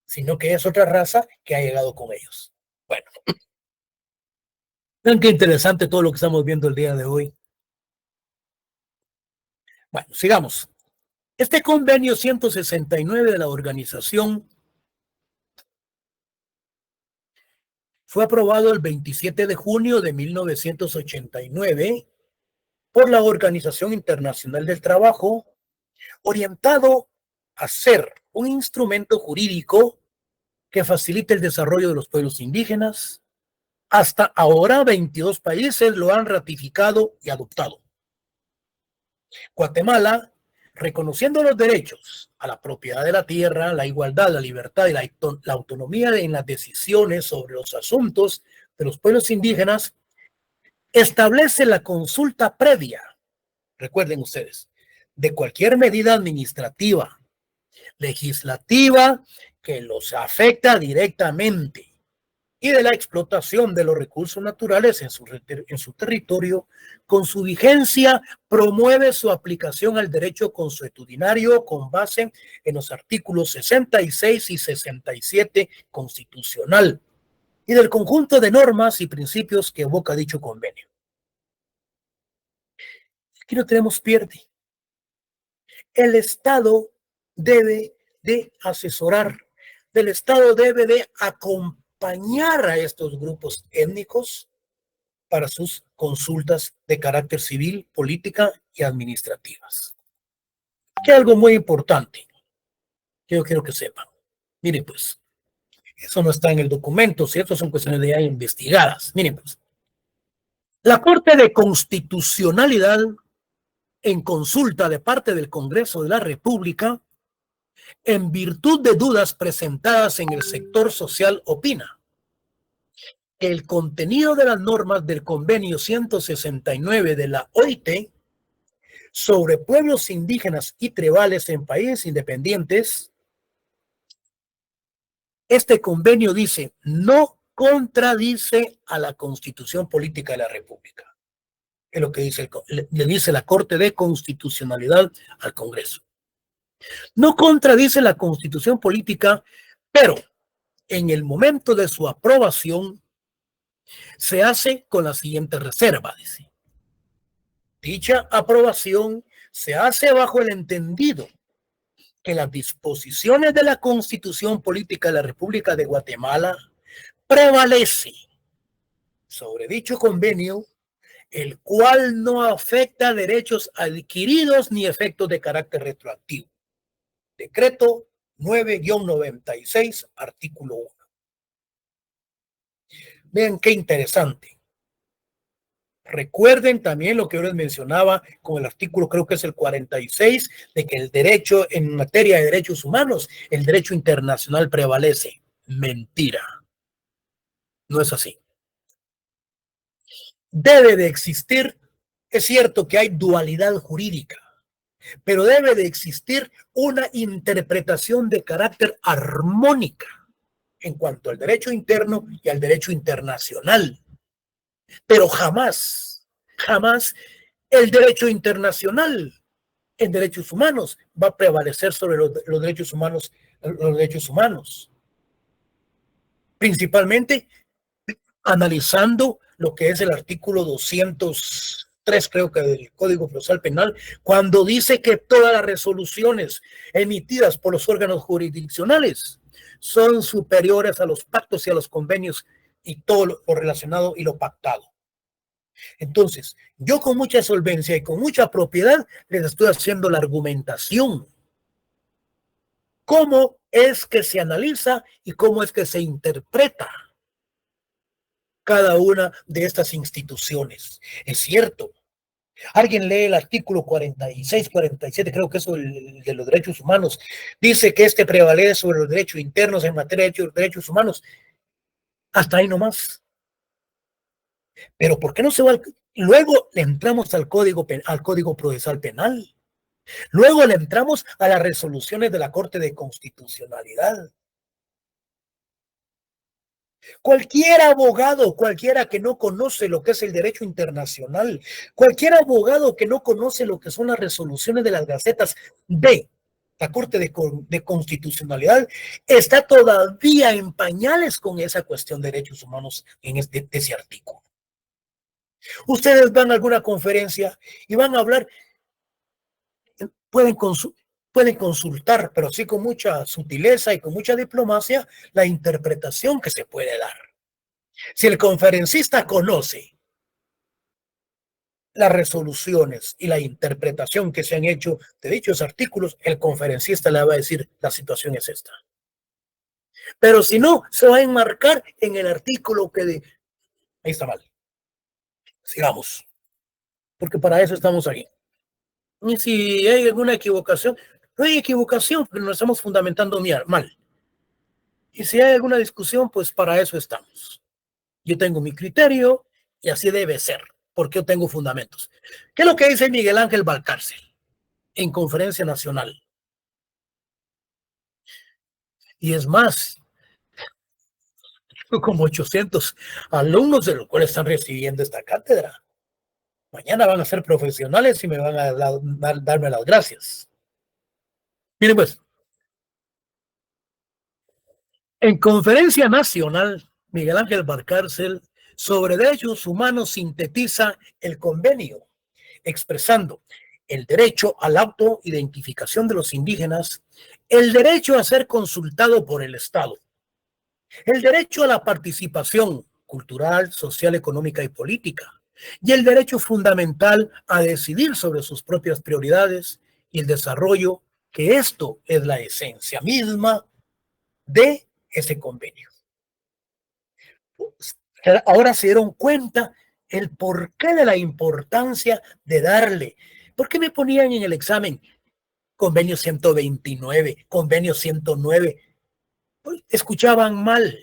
sino que es otra raza que ha llegado con ellos. Bueno, vean qué interesante todo lo que estamos viendo el día de hoy. Bueno, sigamos. Este convenio 169 de la organización fue aprobado el 27 de junio de 1989 por la Organización Internacional del Trabajo, orientado a ser un instrumento jurídico que facilite el desarrollo de los pueblos indígenas. Hasta ahora, 22 países lo han ratificado y adoptado. Guatemala, reconociendo los derechos a la propiedad de la tierra, la igualdad, la libertad y la autonomía en las decisiones sobre los asuntos de los pueblos indígenas, establece la consulta previa, recuerden ustedes, de cualquier medida administrativa, legislativa que los afecta directamente y de la explotación de los recursos naturales en su territorio, con su vigencia promueve su aplicación al derecho consuetudinario con base en los artículos 66 y 67 constitucional y del conjunto de normas y principios que evoca dicho convenio. Aquí no tenemos pierde. El Estado debe de asesorar, el Estado debe de acompañar a estos grupos étnicos para sus consultas de carácter civil, política y administrativas. Aquí hay algo muy importante que yo quiero que sepan. Miren pues, eso no está en el documento, si estas son cuestiones de ya investigadas. Miren pues, la Corte de Constitucionalidad, en consulta de parte del Congreso de la República, en virtud de dudas presentadas en el sector social, opina que el contenido de las normas del convenio 169 de la OIT sobre pueblos indígenas y tribales en países independientes, este convenio dice, no contradice a la Constitución Política de la República. Es lo que dice le dice la Corte de Constitucionalidad al Congreso. No contradice la Constitución Política, pero en el momento de su aprobación se hace con la siguiente reserva, dice. Dicha aprobación se hace bajo el entendido que las disposiciones de la Constitución Política de la República de Guatemala prevalece sobre dicho convenio, el cual no afecta derechos adquiridos ni efectos de carácter retroactivo. Decreto 9-96, artículo 1. Vean qué interesante. Recuerden también lo que yo les mencionaba con el artículo, creo que es el 46, de que el derecho en materia de derechos humanos, el derecho internacional prevalece. Mentira. No es así. Debe de existir, es cierto que hay dualidad jurídica, pero debe de existir una interpretación de carácter armónica en cuanto al derecho interno y al derecho internacional. Pero jamás el derecho internacional en derechos humanos va a prevalecer sobre los derechos humanos. Principalmente analizando lo que es el artículo 203, creo que del Código Procesal Penal, cuando dice que todas las resoluciones emitidas por los órganos jurisdiccionales son superiores a los pactos y a los convenios y todo lo relacionado y lo pactado. Entonces, yo con mucha solvencia y con mucha propiedad les estoy haciendo la argumentación. ¿Cómo es que se analiza y cómo es que se interpreta cada una de estas instituciones? Es cierto. Alguien lee el artículo 46, 47, creo que eso de los derechos humanos, dice que este prevalece sobre los derechos internos en materia de derechos humanos. Hasta ahí nomás. Pero ¿por qué no se va? Luego le entramos al Código Procesal Penal. Luego le entramos a las resoluciones de la Corte de Constitucionalidad. Cualquier abogado, cualquiera que no conoce lo que es el derecho internacional, cualquier abogado que no conoce lo que son las resoluciones de las gacetas de la Corte de Constitucionalidad, está todavía en pañales con esa cuestión de derechos humanos en ese artículo. Ustedes van a alguna conferencia y van a hablar, pueden consultar, pero sí con mucha sutileza y con mucha diplomacia, la interpretación que se puede dar. Si el conferencista conoce las resoluciones y la interpretación que se han hecho de dichos artículos, el conferencista le va a decir la situación es esta. Pero si no, se va a enmarcar en el artículo que de... Ahí está mal. Sigamos. Porque para eso estamos aquí. Y si hay alguna equivocación, no hay equivocación, pero nos estamos fundamentando mal. Y si hay alguna discusión, pues para eso estamos. Yo tengo mi criterio y así debe ser, porque yo tengo fundamentos. ¿Qué es lo que dice Miguel Ángel Valcárcel en Conferencia Nacional? Y es más, como 800 alumnos de los cuales están recibiendo esta cátedra. Mañana van a ser profesionales y me van a darme las gracias. Miren pues, en Conferencia Nacional, Miguel Ángel Valcárcel sobre derechos humanos sintetiza el convenio, expresando el derecho a la autoidentificación de los indígenas, el derecho a ser consultado por el Estado, el derecho a la participación cultural, social, económica y política, y el derecho fundamental a decidir sobre sus propias prioridades y el desarrollo, que esto es la esencia misma de ese convenio. Ahora se dieron cuenta el porqué de la importancia de darle. ¿Por qué me ponían en el examen convenio 129, convenio 109? Pues escuchaban mal,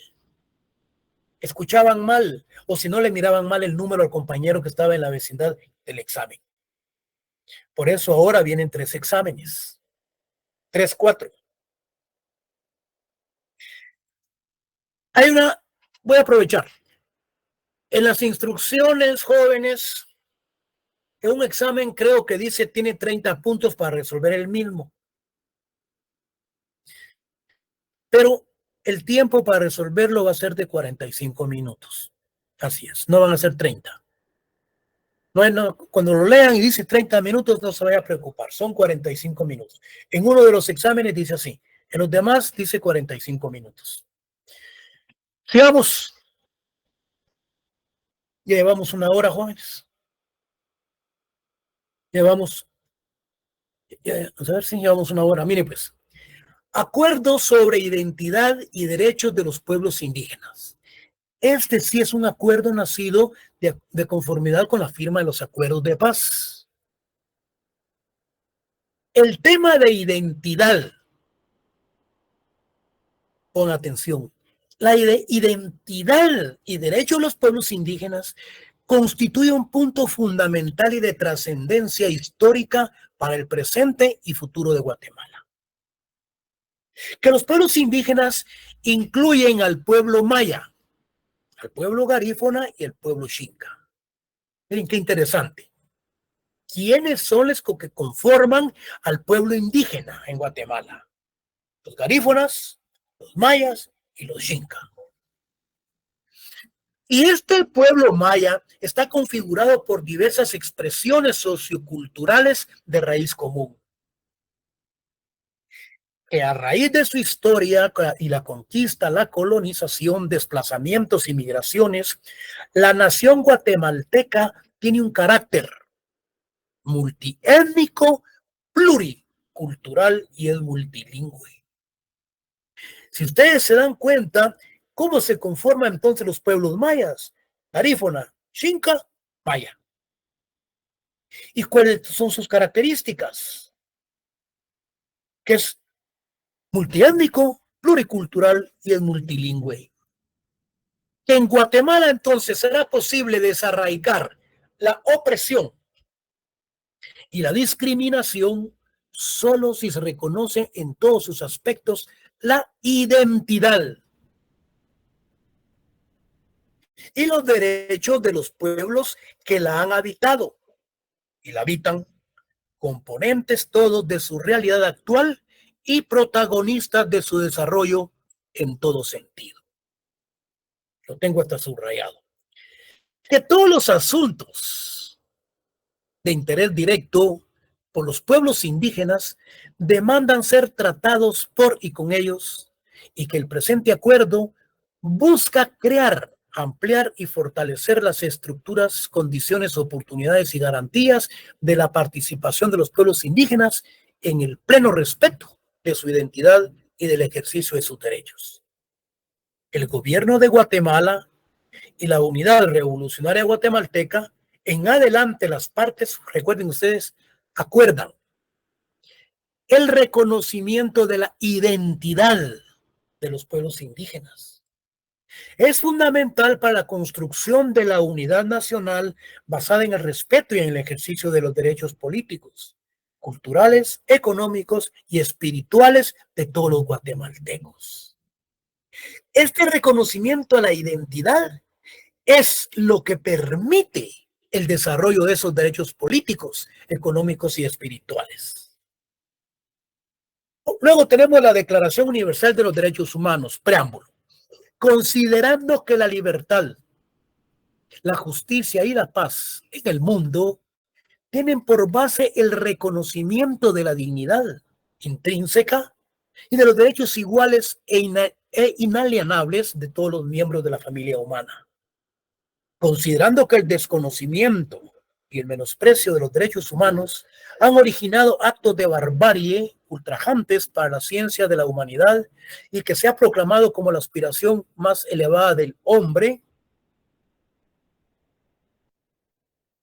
o si no le miraban mal el número al compañero que estaba en la vecindad del examen. Por eso ahora vienen 3 exámenes, 3, 4. Voy a aprovechar. En las instrucciones, jóvenes, en un examen creo que dice tiene 30 puntos para resolver el mismo. Pero el tiempo para resolverlo va a ser de 45 minutos. Así es, no van a ser 30. No, cuando lo lean y dice 30 minutos, no se vaya a preocupar, son 45 minutos. En uno de los exámenes dice así, en los demás dice 45 minutos. Sigamos. Ya llevamos 1 hora, jóvenes. Vamos a ver si llevamos 1 hora. Mire pues, acuerdo sobre identidad y derechos de los pueblos indígenas. Este sí es un acuerdo nacido de conformidad con la firma de los acuerdos de paz. El tema de identidad, pon atención, la identidad y derecho de los pueblos indígenas constituye un punto fundamental y de trascendencia histórica para el presente y futuro de Guatemala. Que los pueblos indígenas incluyen al pueblo maya, al pueblo garífuna y al pueblo xinca. Miren qué interesante. ¿Quiénes son los que conforman al pueblo indígena en Guatemala? Los garífunas, los mayas y los xinca. Y este pueblo maya está configurado por diversas expresiones socioculturales de raíz común, que a raíz de su historia y la conquista, la colonización, desplazamientos y migraciones, la nación guatemalteca tiene un carácter multiétnico, pluricultural y es multilingüe. Si ustedes se dan cuenta, ¿cómo se conforman entonces los pueblos mayas? Garífuna, xinca, maya. ¿Y cuáles son sus características? Que es multiétnico, pluricultural y es multilingüe. Que en Guatemala entonces será posible desarraigar la opresión y la discriminación solo si se reconoce en todos sus aspectos la identidad y los derechos de los pueblos que la han habitado y la habitan, componentes todos de su realidad actual y protagonistas de su desarrollo en todo sentido. Lo tengo hasta subrayado. Que todos los asuntos de interés directo por los pueblos indígenas demandan ser tratados por y con ellos, y que el presente acuerdo busca crear ampliar y fortalecer las estructuras, condiciones, oportunidades y garantías de la participación de los pueblos indígenas en el pleno respeto de su identidad y del ejercicio de sus derechos. El gobierno de Guatemala y la Unidad Revolucionaria Guatemalteca, en adelante las partes, recuerden ustedes, acuerdan el reconocimiento de la identidad de los pueblos indígenas. Es fundamental para la construcción de la unidad nacional basada en el respeto y en el ejercicio de los derechos políticos, culturales, económicos y espirituales de todos los guatemaltecos. Este reconocimiento a la identidad es lo que permite el desarrollo de esos derechos políticos, económicos y espirituales. Luego tenemos la Declaración Universal de los Derechos Humanos, preámbulo. Considerando que la libertad, la justicia y la paz en el mundo tienen por base el reconocimiento de la dignidad intrínseca y de los derechos iguales e inalienables de todos los miembros de la familia humana. Considerando que el desconocimiento y el menosprecio de los derechos humanos han originado actos de barbarie ultrajantes para la ciencia de la humanidad y que se ha proclamado como la aspiración más elevada del hombre,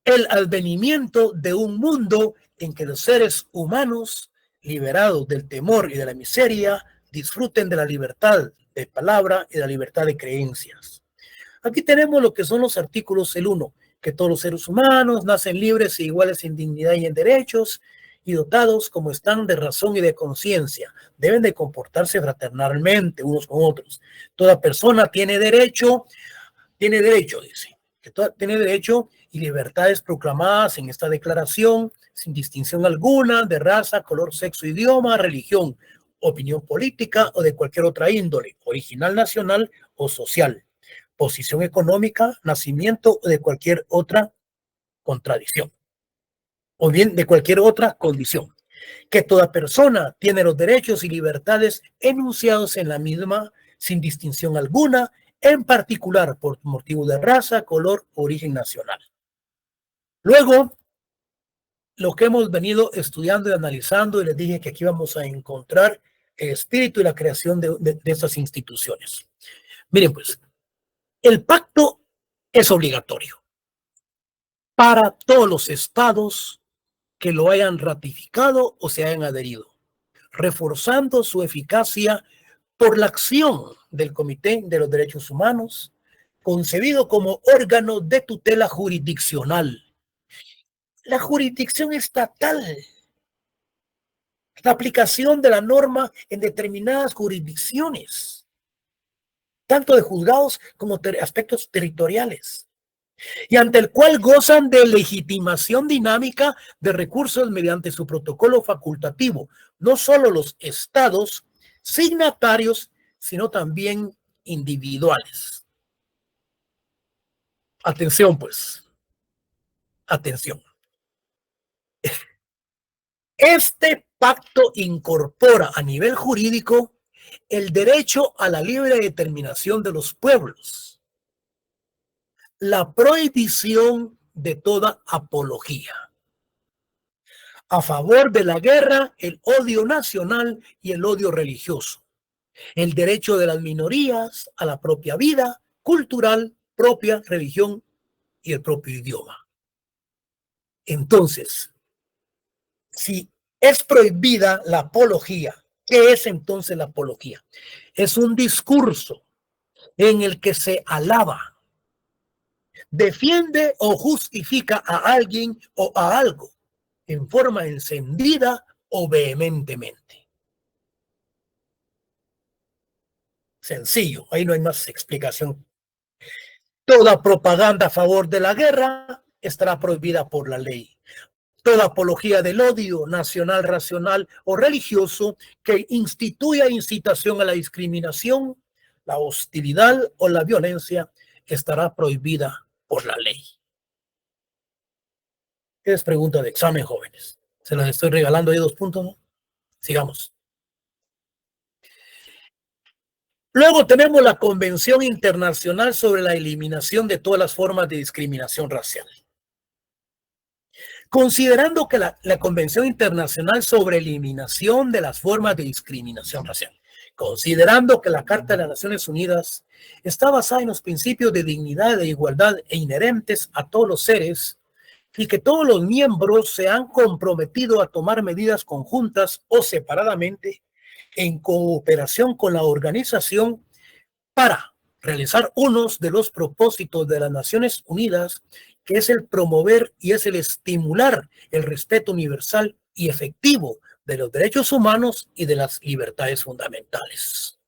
el advenimiento de un mundo en que los seres humanos, liberados del temor y de la miseria, disfruten de la libertad de palabra y de la libertad de creencias. Aquí tenemos lo que son los artículos, el 1, que todos los seres humanos nacen libres e iguales en dignidad y en derechos, y dotados como están de razón y de conciencia. Deben de comportarse fraternalmente unos con otros. Toda persona tiene derecho, dice, que tiene derecho y libertades proclamadas en esta declaración, sin distinción alguna de raza, color, sexo, idioma, religión, opinión política o de cualquier otra índole, original, nacional o social, posición económica, nacimiento o de cualquier otra contradicción, o bien de cualquier otra condición. Que toda persona tiene los derechos y libertades enunciados en la misma, sin distinción alguna, en particular por motivo de raza, color, origen nacional. Luego, lo que hemos venido estudiando y analizando, y les dije que aquí vamos a encontrar el espíritu y la creación de estas instituciones. Miren pues, el pacto es obligatorio para todos los estados que lo hayan ratificado o se hayan adherido, reforzando su eficacia por la acción del Comité de los Derechos Humanos, concebido como órgano de tutela jurisdiccional. La jurisdicción estatal, la aplicación de la norma en determinadas jurisdicciones, tanto de juzgados como aspectos territoriales, y ante el cual gozan de legitimación dinámica de recursos mediante su protocolo facultativo, no solo los estados signatarios, sino también individuales. Atención, pues. Atención. Este pacto incorpora a nivel jurídico el derecho a la libre determinación de los pueblos, la prohibición de toda apología a favor de la guerra, el odio nacional y el odio religioso, el derecho de las minorías a la propia vida cultural, propia religión y el propio idioma. Entonces, si es prohibida la apología, ¿qué es entonces la apología? Es un discurso en el que se alaba, defiende o justifica a alguien o a algo en forma encendida o vehementemente. Sencillo, ahí no hay más explicación. Toda propaganda a favor de la guerra estará prohibida por la ley. Toda apología del odio nacional, racional o religioso que instituya incitación a la discriminación, la hostilidad o la violencia estará prohibida por la ley. Es pregunta de examen, jóvenes. Se las estoy regalando ahí 2 puntos, ¿no? Sigamos. Luego tenemos la Convención Internacional sobre la Eliminación de todas las formas de discriminación racial. Considerando que la Convención Internacional sobre Eliminación de las Formas de Discriminación Racial, considerando que la Carta de las Naciones Unidas está basada en los principios de dignidad e igualdad e inherentes a todos los seres, y que todos los miembros se han comprometido a tomar medidas conjuntas o separadamente en cooperación con la organización para realizar unos de los propósitos de las Naciones Unidas, que es el promover y es el estimular el respeto universal y efectivo de los derechos humanos y de las libertades fundamentales.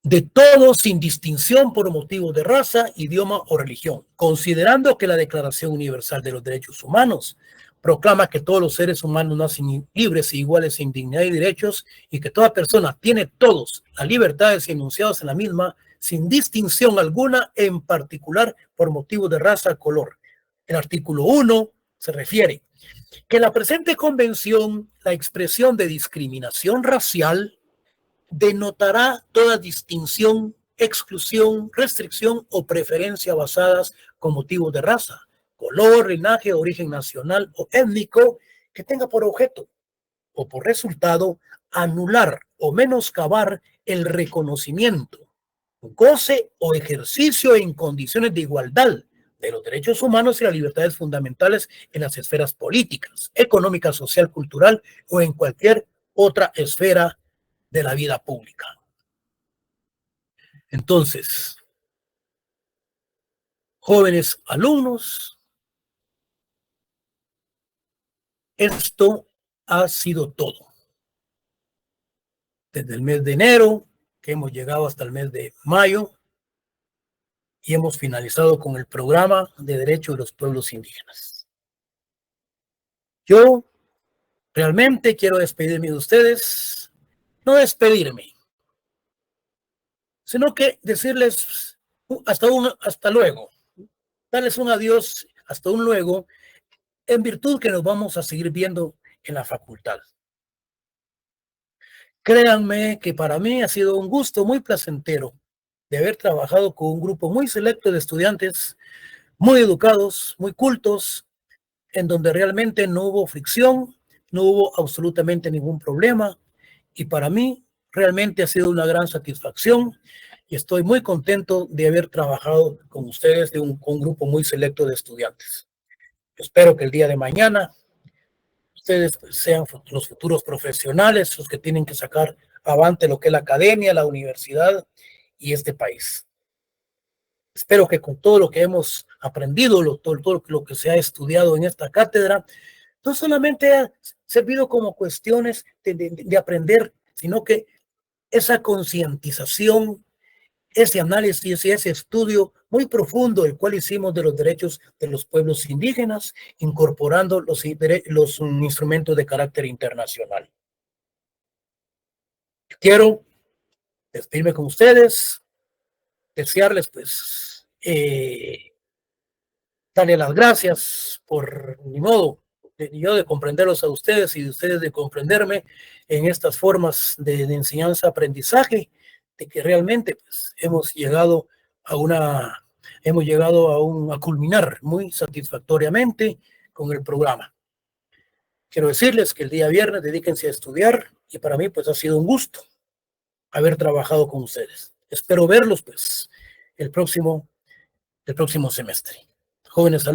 De todos sin distinción por motivos de raza, idioma o religión, considerando que la Declaración Universal de los Derechos Humanos proclama que todos los seres humanos nacen libres e iguales en dignidad y derechos, y que toda persona tiene todas las libertades enunciadas en la misma, sin distinción alguna, en particular por motivos de raza, color. El artículo 1 se refiere que en la presente convención la expresión de discriminación racial denotará toda distinción, exclusión, restricción o preferencia basadas con motivos de raza, color, linaje, origen nacional o étnico, que tenga por objeto o por resultado anular o menoscabar el reconocimiento, goce o ejercicio en condiciones de igualdad de los derechos humanos y las libertades fundamentales en las esferas políticas, económica, social, cultural o en cualquier otra esfera de la vida pública. Entonces, jóvenes alumnos, esto ha sido todo. Desde el mes de enero, que hemos llegado hasta el mes de mayo, y hemos finalizado con el programa de derechos de los pueblos indígenas. Yo realmente quiero despedirme de ustedes, no despedirme, sino que decirles hasta luego, darles un adiós, hasta un luego, en virtud que nos vamos a seguir viendo en la facultad. Créanme que para mí ha sido un gusto muy placentero de haber trabajado con un grupo muy selecto de estudiantes, muy educados, muy cultos, en donde realmente no hubo fricción, no hubo absolutamente ningún problema, y para mí realmente ha sido una gran satisfacción y estoy muy contento de haber trabajado con ustedes, con un grupo muy selecto de estudiantes. Espero que el día de mañana ustedes sean los futuros profesionales, los que tienen que sacar avante lo que es la academia, la universidad y este país. Espero que con todo lo que hemos aprendido, todo lo que se ha estudiado en esta cátedra, no solamente ha servido como cuestiones de aprender, sino que esa concientización, ese análisis y ese estudio muy profundo, el cual hicimos de los derechos de los pueblos indígenas, incorporando los instrumentos de carácter internacional. Yo quiero despedirme con ustedes, desearles pues darle las gracias por mi modo de comprenderlos a ustedes y de ustedes de comprenderme en estas formas de enseñanza-aprendizaje, de que realmente pues, hemos llegado a culminar muy satisfactoriamente con el programa. Quiero decirles que el día viernes dedíquense a estudiar y para mí pues ha sido un gusto haber trabajado con ustedes. Espero verlos pues el próximo semestre. Jóvenes, saludos.